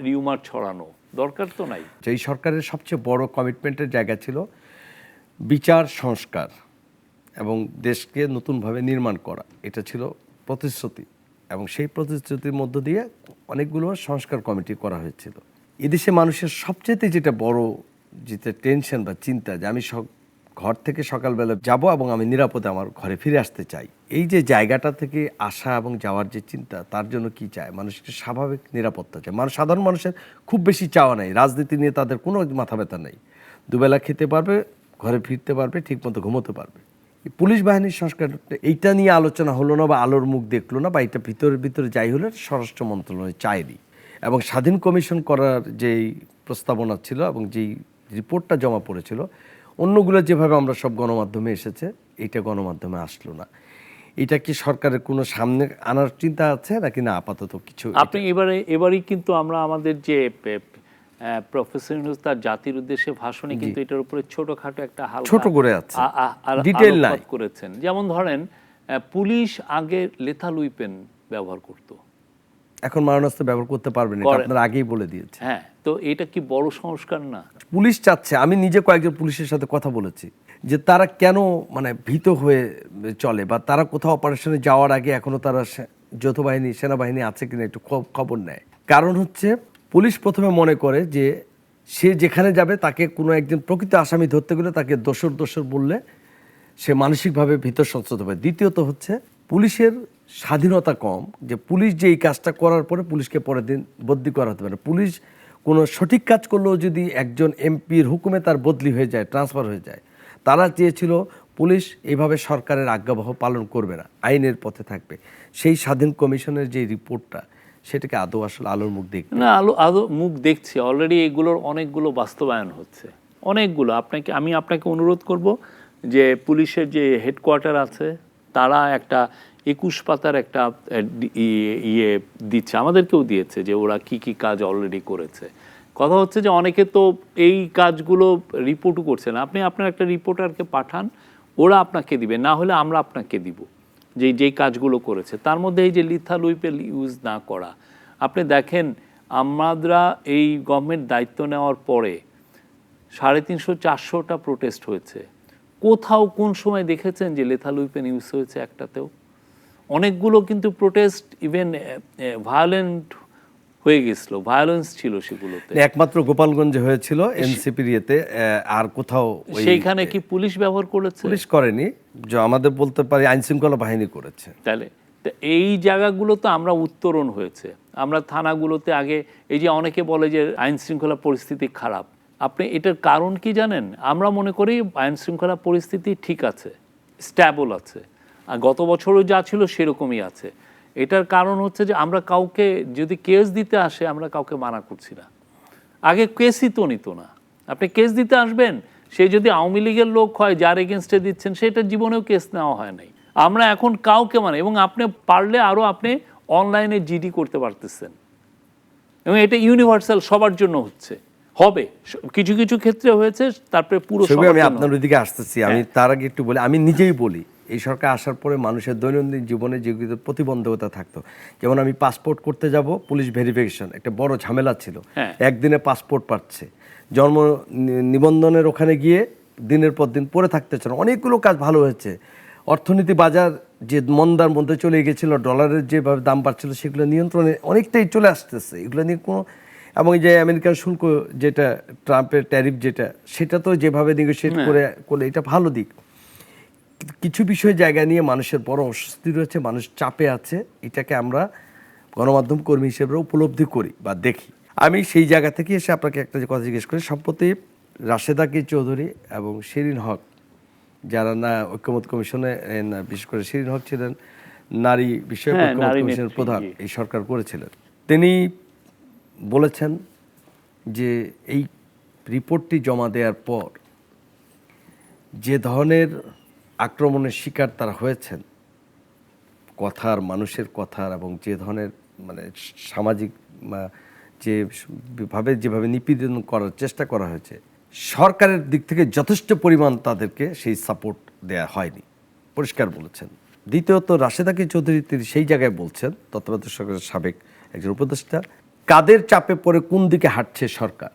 রিউমার ছড়ানো, দরকার তো নাই। এই সরকারের সবচেয়ে বড় কমিটমেন্টের জায়গা ছিল বিচার সংস্কার এবং দেশকে নতুনভাবে নির্মাণ করা, এটা ছিল প্রতিশ্রুতি, এবং সেই প্রতিশ্রুতির মধ্য দিয়ে অনেকগুলো সংস্কার কমিটি করা হয়েছিল। এদেশে মানুষের সবচেয়ে যেটা বড় যেটা টেনশন বা চিন্তা, যে আমি ঘর থেকে সকালবেলা যাব এবং আমি নিরাপদে আমার ঘরে ফিরে আসতে চাই, এই যে জায়গাটা থেকে আসা এবং যাওয়ার যে চিন্তা, তার জন্য কি চায় মানুষ? একটু স্বাভাবিক নিরাপত্তা চায়। সাধারণ মানুষের খুব বেশি চাওয়া নেই, রাজনীতি নিয়ে তাদের কোনো মাথা ব্যথা নেই, দুবেলা খেতে পারবে, ঘরে ফিরতে পারবে, ঠিকমতো ঘুমোতে পারবে। পুলিশ বাহিনীর সংস্কার এইটা নিয়ে আলোচনা হলো না, বা আলোর মুখ দেখলো না, বা এটা ভিতরে যাই হলে স্বরাষ্ট্র মন্ত্রণালয় চায়নি। এবং স্বাধীন কমিশন করার যেই প্রস্তাবনা ছিল এবং যেই রিপোর্টটা জমা পড়েছিল, অন্যগুলো যেভাবে আমরা সব গণমাধ্যমে এসেছে, এইটা গণমাধ্যমে আসলো না। এটা কি সরকারের কোনো সামনে আনার চিন্তা আছে নাকি না আপাতত কিছু? আপনি এবারই কিন্তু আমরা আমাদের যে প্রফেসর ইউনূস তার জাতির উদ্দেশ্যে ভাষণে কিন্তু এটার উপরে ছোটখাটো একটা হালকা ছোট করে আছে, ডিটেইল নাই করেছেন। যেমন ধরেন পুলিশ আগে লেথাল উইপেন ব্যবহার করত, এখন মারণাস্ত্র ব্যবহার করতে পারবে না, আপনারা আগেই বলে দিয়েছে। হ্যাঁ, তো এটা কি বড় সংস্কার না? পুলিশ চাচ্ছে, আমি নিজে কয়েকজন পুলিশের সাথে কথা বলেছি, যে তারা কেন ভীত হয়ে চলে, বা তারা কোথাও অপারেশনে যাওয়ার আগে এখনো তারা যৌথ বাহিনী সেনাবাহিনী আছে কিনা একটু খবর নেয়। কারণ হচ্ছে পুলিশ প্রথমে মনে করে যে সে যেখানে যাবে তাকে কোনো একজন প্রকৃত আসামি ধরতে গেলে তাকে দোষর বললে সে মানসিকভাবে ভীত সঞ্চত হবে। দ্বিতীয়ত হচ্ছে পুলিশের স্বাধীনতা কম, যে পুলিশ যে এই কাজটা করার পরে পুলিশকে পরের দিন বদলি করা হতে পারে। পুলিশ কোনো সঠিক কাজ করলেও যদি একজন এমপির হুকুমে তার বদলি হয়ে যায়, ট্রান্সফার হয়ে যায়, তারা চেয়েছিল পুলিশ এইভাবে সরকারের আজ্ঞাবহ পালন করবে না, আইনের পথে থাকবে। সেই স্বাধীন কমিশনের যে রিপোর্টটা, সেটাকে আদৌ আসলে আলোর মুখ দেখবে না? আলো মুখ দেখছে অলরেডি, এগুলোর অনেকগুলো বাস্তবায়ন হচ্ছে, অনেকগুলো। আমি আপনাকে অনুরোধ করব যে পুলিশের যে হেডকোয়ার্টার আছে, তারা একটা 21 পাতার একটা ইয়ে দিচ্ছে, আমাদেরকেও দিয়েছে, যে ওরা কি কি কাজ অলরেডি করেছে। কথা হচ্ছে যে অনেকে তো এই কাজগুলো রিপোর্টও করছে না। আপনি আপনার একটা রিপোর্টারকে পাঠান, ওরা আপনাকে দিবে, না হলে আমরা আপনাকে দিব, যেই কাজগুলো করেছে। তার মধ্যে এই যে লিথাল উইপেন ইউজ না করা, আপনি দেখেন আমরা এই গভর্নমেন্ট দায়িত্ব নেওয়ার পরে 350-400টা প্রোটেস্ট হয়েছে। কোথাও কোন সময় দেখেছেন যে লেথাল উইপেন ইউজ হয়েছে একটাতেও? অনেকগুলো কিন্তু প্রোটেস্ট ইভেন ভায়োলেন্ট হয়ে গেছিল, ভায়োলেন্স ছিল সেগুলোতে। একমাত্র গোপালগঞ্জে হয়েছিল এনসিপির ইয়েতে, আর কোথাও সেইখানে কি পুলিশ ব্যবহার করেছে? পুলিশ করেনি, যে আমাদের বলতে পারি আইন শৃঙ্খলা বাহিনী করেছে। তাহলে তো এই জায়গাগুলো তো আমরা উত্তরণ হয়েছে, আমরা থানাগুলোতে আগে, এই যে অনেকে বলে যে আইন শৃঙ্খলা পরিস্থিতি খারাপ, আপনি এটার কারণ কি জানেন? আমরা মনে করি আইন শৃঙ্খলা পরিস্থিতি ঠিক আছে, স্ট্যাবল আছে, আর গত বছরও যা ছিল সেরকমই আছে। এটার কারণ হচ্ছে যে আমরা কাউকে যদি কেস দিতে আসে, আমরা কাউকে মানা করছি না। আগে কেসই তো নিত না। আপনি কেস দিতে আসবেন, সে যদি আওয়ামী লীগের লোক হয়, যার এগেনস্টে দিচ্ছেন, সেটা জীবনেও কেস নেওয়া হয় নাই। আমরা এখন কাউকে মানে, এবং আপনি পারলে আরও আপনি অনলাইনে জিডি করতে পারতেছেন, এবং এটা ইউনিভার্সাল সবার জন্য হচ্ছে, হবে কিছু কিছু ক্ষেত্রে হয়েছে, তারপরে পুরো আমি আপনার ওইদিকে আসতেছি। আমি তার আগে একটু বলি, আমি নিজেই বলি এই সরকার আসার পরে মানুষের দৈনন্দিন জীবনে যে প্রতিবন্ধকতা থাকতো, যেমন আমি পাসপোর্ট করতে যাব, পুলিশ ভেরিফিকেশন একটা বড় ঝামেলা ছিল, একদিনে পাসপোর্ট পাচ্ছে, জন্ম নিবন্ধনের ওখানে গিয়ে দিনের পর দিন পড়ে থাকতে চান। অনেকগুলো কাজ ভালো হয়েছে। অর্থনীতি বাজার যে মন্দার মধ্যে চলে গেছিল, ডলারের যেভাবে দাম বাড়ছিল, সেগুলো নিয়ন্ত্রণে অনেকটাই চলে আসতেছে। এগুলো নিয়ে কোনো, এবং যে আমেরিকান শুল্ক যেটা, ট্রাম্পের ট্যারিফ যেটা, সেটা তো যেভাবে নেগোশিয়েট করলে এটা ভালো দিক। কিছু বিষয় জায়গা নিয়ে মানুষের বড় অস্বস্তি রয়েছে, মানুষ চাপে আছে, এটাকে আমরা গণমাধ্যম কর্মী হিসেবে উপলব্ধি করি বা দেখি। আমি সেই জায়গা থেকে এসে আপনাকে একটা কথা জিজ্ঞেস করি। সম্প্রতি রাশেদা কে চৌধুরী এবং শিরিন হক, যারা না ঐক্যমত কমিশনে, বিশেষ করে শিরিন হক ছিলেন নারী বিষয়ক ঐক্যমত কমিশনের প্রধান, এই সরকার করেছিলেন, তিনি বলেছেন যে এই রিপোর্টটি জমা দেওয়ার পর যে ধরনের আক্রমণের শিকার তারা হয়েছেন, কথার, মানুষের কথার, এবং যে ধরনের মানে সামাজিক যেভাবে নিপীড়ন করার চেষ্টা করা হয়েছে, সরকারের দিক থেকে যথেষ্ট পরিমাণ তাদেরকে সেই সাপোর্ট দেয়া হয়নি, পরিষ্কার বলেছেন। দ্বিতীয়ত, রাশেদাকে চৌধুরী তিনি সেই জায়গায় বলছেন, তত্ত্বাবধায়ক সরকারের সাবেক একজন উপদেষ্টা, কাদের চাপে পড়ে কোন দিকে হাঁটছে সরকার,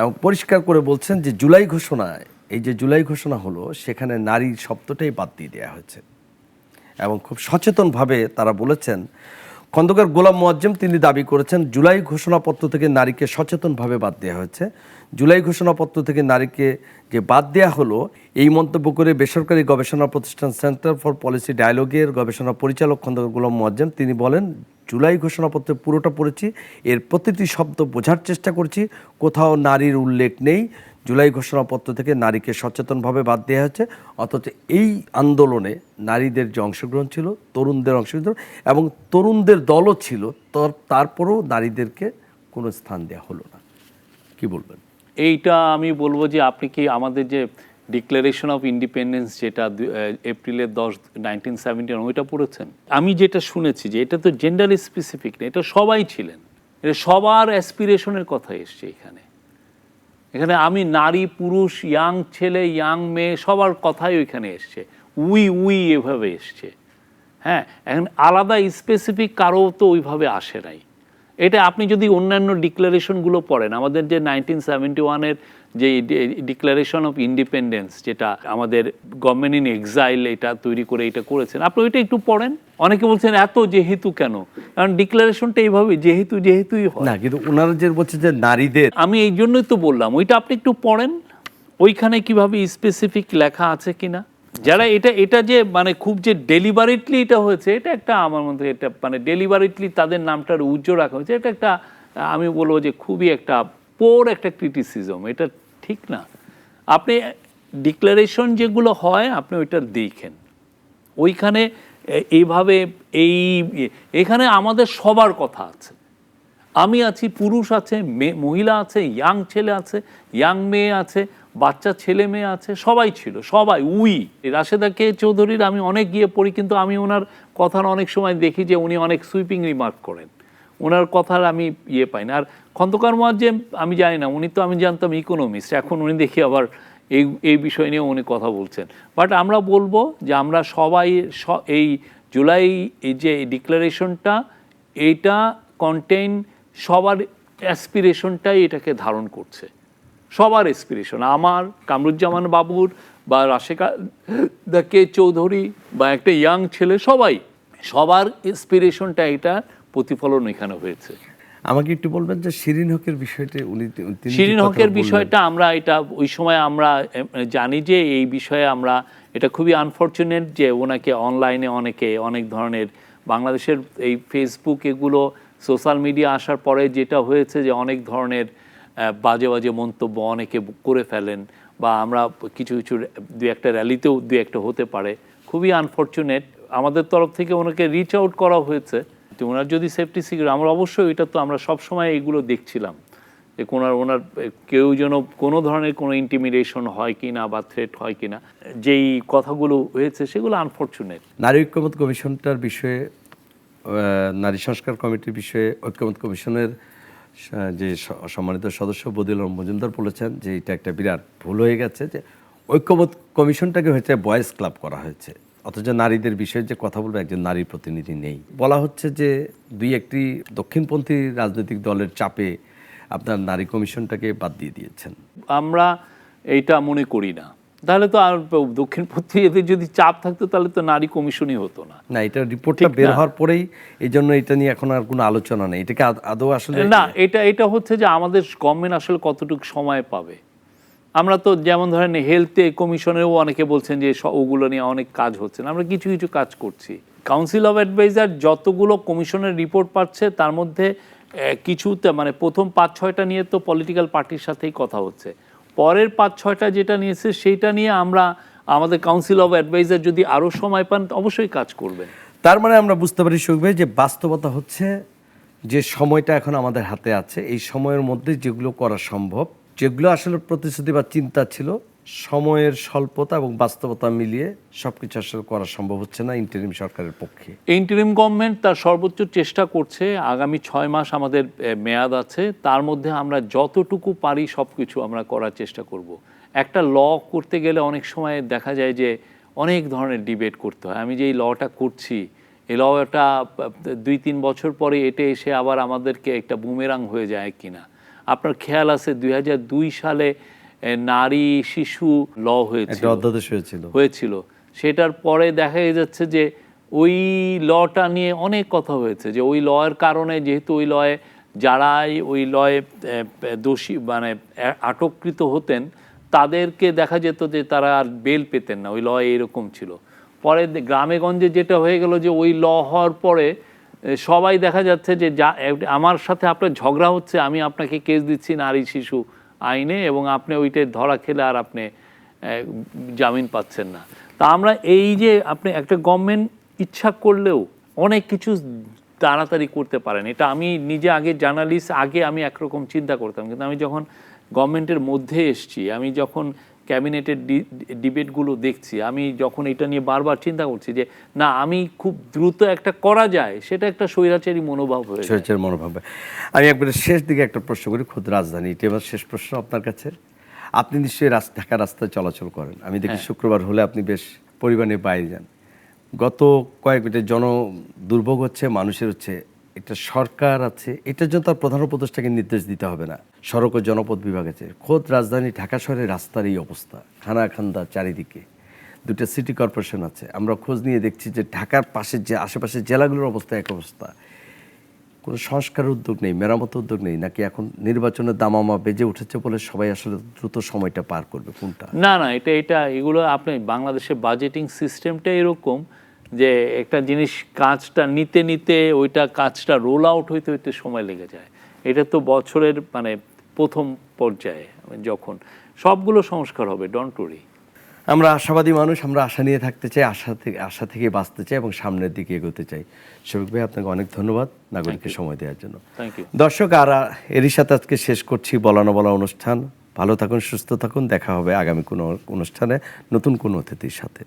এবং পরিষ্কার করে বলছেন যে জুলাই ঘোষণায়, এই যে জুলাই ঘোষণা হলো, সেখানে নারী শব্দটাই বাদ দিয়ে দেওয়া হয়েছে। এবং খুব সচেতনভাবে তারা বলেছেন, খন্দকার গোলাম মোয়াজ্জেম তিনি দাবি করেছেন জুলাই ঘোষণাপত্র থেকে নারীকে সচেতনভাবে বাদ দেওয়া হয়েছে। জুলাই ঘোষণাপত্র থেকে নারীকে যে বাদ দেওয়া হলো, এই মন্তব্য করে বেসরকারি গবেষণা প্রতিষ্ঠান সেন্টার ফর পলিসি ডায়ালগের গবেষণা পরিচালক খন্দকার গোলাম মোয়াজ্জেম তিনি বলেন, জুলাই ঘোষণাপত্রে পুরোটা পড়েছি, এর প্রতিটি শব্দ বোঝার চেষ্টা করছি, কোথাও নারীর উল্লেখ নেই। জুলাই ঘোষণাপত্র থেকে নারীকে সচেতনভাবে বাদ দেওয়া হয়েছে, অথচ এই আন্দোলনে নারীদের যে অংশগ্রহণ ছিল, তরুণদের অংশগ্রহণ এবং তরুণদের দলও ছিল, তারপরেও নারীদেরকে কোনো স্থান দেওয়া হলো না। কি বলবেন? এইটা আমি বলবো যে আপনি কি আমাদের যে ডিক্লারেশন অফ ইন্ডিপেন্ডেন্স, যেটা এপ্রিলের 10, 1971, ওইটা পড়েছেন? আমি যেটা শুনেছি যে এটা তো জেন্ডার স্পেসিফিক না, এটা সবাই ছিলেন, এটা সবার অ্যাসপিরেশনের কথা এসছে এখানে। এখানে আমি নারী, পুরুষ, ইয়াং ছেলে, ইয়াং মেয়ে, সবার কথাই ওইখানে এসছে, উই এভাবে এসছে। হ্যাঁ, এখন আলাদা স্পেসিফিক কারো তো ওইভাবে আসে নাই। এটা আপনি যদি অন্যান্য ডিক্লারেশনগুলো পড়েন, আমাদের যে 1971-এর যে ডিক্লারেশন অফ ইন্ডিপেন্ডেন্স, যেটা আমাদের গভর্নমেন্ট ইন এক্সাইল এটা তৈরি করে এটা করেছেন, আপনি ওইটা একটু পড়েন। অনেকে বলছেন এত যেহেতু কেন, কারণ ডিক্লারেশনটা এইভাবে যেহেতুই হয় না, কিন্তু ওনারা যে বলছে যে নারীদের, আমি এই জন্যই তো বললাম ওইটা আপনি একটু পড়েন, ওইখানে কিভাবে স্পেসিফিক লেখা আছে কিনা। যারা এটা যে মানে খুব যে ডেলিভারেটলি এটা হয়েছে, এটা একটা আমার মধ্যে এটা মানে ডেলিভারেটলি তাদের নামটার উজ্জ্বল রাখা হয়েছে, এটা একটা আমি বলবো যে খুবই একটা পোর একটা ক্রিটিসিজম, এটা ঠিক না। আপনি ডিক্লারেশন যেগুলো হয় আপনি ওইটা দেখেন, ওইখানে এইভাবে এখানে আমাদের সবার কথা আছে। আমি আছি, পুরুষ আছে, মহিলা আছে, ইয়াং ছেলে আছে, ইয়াং মেয়ে আছে, বাচ্চা ছেলে মেয়ে আছে, সবাই ছিল, সবাই রাশেদা কে চৌধুরীর আমি অনেক গিয়ে পড়ি, কিন্তু আমি ওনার কথার অনেক সময় দেখি যে উনি অনেক সুইপিং রিমার্ক করেন, ওনার কথার আমি পাই না। আর খন্দকার মোয়াজ্জেম আমি জানি না, উনি তো আমি জানতাম ইকোনমিস্ট, এখন উনি দেখি আবার এই বিষয় নিয়ে উনি কথা বলছেন। বাট আমরা বলবো যে আমরা সবাই এই জুলাই এই যে ডিক্লারেশনটা, এইটা কন্টেইন সবার অ্যাসপিরেশনটাই এটাকে ধারণ করছে, সবার অ্যাসপিরেশন, আমার, কামরুজ্জামান বাবুর, বা রাশেদা কে চৌধুরী, বা একটা ইয়াং ছেলে, সবার অ্যাসপিরেশনটা এটা প্রতিফলন এখানে হয়েছে। আমাকে একটু বলবেন যে শিরিন হকের বিষয়টি তিনি যে শিরিন কথাটা হকের বললেন, বিষয়টা আমরা এটা ওই সময় আমরা জানি যে এই বিষয়ে আমরা এটা খুবই আনফরচুনেট যে ওনাকে অনলাইনে অনেক ধরনের বাংলাদেশের এই ফেসবুক এগুলো সোশ্যাল মিডিয়া আসার পরে যেটা হয়েছে যে অনেক ধরনের বাজে বাজে মন্তব্য অনেকে করে ফেলেন, বা আমরা কিছু কিছু দু একটা র্যালিতেও দু একটা হতে পারে। খুবই আনফরচুনেট। আমাদের তরফ থেকে ওনাকে রিচ আউট করা হয়েছে, তো ওনার যদি সেফটি সিকিউরিটি, আমরা অবশ্যই এটা তো আমরা সবসময় এগুলো দেখছিলাম যে ওনার কেউ যেন কোনো ধরনের কোনো ইন্টিমিডেশন হয় কি না বা থ্রেট হয় কি না, যেই কথাগুলো হয়েছে সেগুলো আনফরচুনেট। নারী ঐক্যমত কমিশনটার বিষয়ে, নারী সংস্কার কমিটির বিষয়ে ঐক্যমত কমিশনের যে সম্মানিত সদস্য বদিউল আলম মজুমদার বলেছেন যে এটা একটা বিরাট ভুল হয়ে গেছে, যে ঐক্যমত কমিশনটাকে হয়েছে বয়েজ ক্লাব করা হয়েছে, অথচ নারীদের বিষয়ে যে কথা বলবে একজন নারী প্রতিনিধি নেই। বলা হচ্ছে যে দুই একটি দক্ষিণপন্থী রাজনৈতিক দলের চাপে আপনার নারী কমিশনটাকে বাদ দিয়ে দিয়েছেন। আমরা এইটা মনে করি না। তাহলে তো আর দক্ষিণপন্থী এদের যদি চাপ থাকতো তাহলে তো নারী কমিশনই হতো না। না, এটা রিপোর্টটা বের হওয়ার পরেই এই জন্য এটা নিয়ে এখন আর কোনো আলোচনা নেই। এটাকে আদৌ আসলে না, এটা হচ্ছে যে আমাদের গভর্নমেন্ট আসলে কতটুকু সময় পাবে। আমরা তো যেমন ধরেন হেলথ কমিশনেও অনেকে বলছেন যে ওগুলো নিয়ে অনেক কাজ হচ্ছে না, আমরা কিছু কিছু কাজ করছি। কাউন্সিল অফ অ্যাডভাইজার যতগুলো কমিশনের রিপোর্ট পাচ্ছে তার মধ্যে কিছুতে মানে প্রথম 5-6টা নিয়ে তো পলিটিক্যাল পার্টির সাথেই কথা হচ্ছে, পরের 5-6টা যেটা নিয়েছে সেইটা নিয়ে আমরা আমাদের কাউন্সিল অফ অ্যাডভাইজার যদি আরও সময় পান অবশ্যই কাজ করবেন। তার মানে আমরা বুঝতে পারি সুখ ভাই যে বাস্তবতা হচ্ছে যে সময়টা এখন আমাদের হাতে আছে, এই সময়ের মধ্যে যেগুলো করা সম্ভব, যেগুলো আসলে প্রতিশ্রুতি বা চিন্তা ছিল, সময়ের স্বল্পতা এবং বাস্তবতা মিলিয়ে সবকিছু আসলে করা সম্ভব হচ্ছে না ইন্টারিম সরকারের পক্ষে। ইন্টারিম গভর্নমেন্ট তার সর্বোচ্চ চেষ্টা করছে। আগামী 6 মাস আমাদের মেয়াদ আছে, তার মধ্যে আমরা যতটুকু পারি সব কিছু আমরা করার চেষ্টা করব। একটা ল করতে গেলে অনেক সময় দেখা যায় যে অনেক ধরনের ডিবেট করতে হয়। আমি যে এই লটা করছি, এই লটা 2-3 বছর পরে এটা এসে আবার আমাদেরকে একটা বুমেরাং হয়ে যায় কিনা। আপনার খেয়াল আছে 2002 সালে নারী শিশু ল হয়েছিল, সেটার পরে দেখা যাচ্ছে যে ওই লটা নিয়ে অনেক কথা হয়েছে, যে ওই লয়ের কারণে যেহেতু ওই লয়ে যারাই ওই লয়ে দোষী মানে আটককৃত হতেন তাদেরকে দেখা যেত যে তারা আর বেল পেতেন না, ওই লয়ে এরকম ছিল। পরে গ্রামে গঞ্জে যেটা হয়ে গেল যে ওই ল হওয়ার পরে সবাই দেখা যাচ্ছে যে আমার সাথে আপনার ঝগড়া হচ্ছে, আমি আপনাকে কেস দিচ্ছি নারী শিশু আইনে এবং আপনি ওইটা ধরা খেলে আর আপনি জামিন পাচ্ছেন না। তা আমরা এই যে আপনি একটা গভর্নমেন্ট ইচ্ছা করলেও অনেক কিছু তাড়াতাড়ি করতে পারেন। এটা আমি নিজে আগে জার্নালিস্ট, আগে আমি একরকম চিন্তা করতাম, কিন্তু আমি যখন গভর্নমেন্টের মধ্যে এসছি, আমি যখন ক্যাবিনেটের ডিবেটগুলো দেখছি, আমি যখন এটা নিয়ে বারবার চিন্তা করছি যে না আমি খুব দ্রুত একটা করা যায়, সেটা একটা স্বৈরাচারী মনোভাব হয়ে যায়। স্বৈরাচারী মনোভাব। আমি একবারে শেষ দিকে একটা প্রশ্ন করি, খুদ রাজধানী, এটা এবার শেষ প্রশ্ন আপনার কাছে। আপনি নিশ্চয়ই ঢাকা রাস্তায় চলাচল করেন, আমি দেখি শুক্রবার হলে আপনি বেশ পরিমাণে বাইরে যান। গত কয়েক মিনিটে দুর্ভোগ হচ্ছে, মানুষের হচ্ছে, একটা সরকার আছে, এটার জন্য তার প্রধান উপদেষ্টাকে নির্দেশ দিতে হবে না, সড়ক ও জনপথ বিভাগ আছে। খোদ রাজধানী ঢাকা শহরের রাস্তার এই অবস্থা, খানাখান্দা চারিদিকে, দুটো সিটি কর্পোরেশন আছে। আমরা খোঁজ নিয়ে দেখছি যে ঢাকার পাশের যে আশেপাশের জেলাগুলোর অবস্থা এক অবস্থা, কোনো সংস্কারের উদ্যোগ নেই, মেরামত উদ্যোগ নেই, নাকি এখন নির্বাচনের দামামা বেজে উঠেছে বলে সবাই আসলে দ্রুত সময়টা পার করবে, কোনটা? না, এগুলো আপনি বাংলাদেশের বাজেটিং সিস্টেমটা এরকম যে একটা জিনিস কাজটা নিতে নিতে ওইটা কাজটা রোল আউট হইতে হইতে সময় লেগে যায়। এটা তো বছরের মানে প্রথম পর্যায়ে যখন সবগুলো সংস্কার হবে, ডোন্ট ওয়ারি। আমরা আশাবাদী মানুষ, আমরা আশা নিয়ে থাকতে চাই, আশা থেকে বাঁচতে চাই এবং সামনের দিকে এগোতে চাই। শফিক ভাই, আপনাকে অনেক ধন্যবাদ নাগরিককে সময় দেওয়ার জন্য। থ্যাংক ইউ দর্শক, আর এরই সাথে আজকে শেষ করছি বলা অনুষ্ঠান। ভালো থাকুন, সুস্থ থাকুন, দেখা হবে আগামী কোনো অনুষ্ঠানে নতুন কোনো অতিথির সাথে।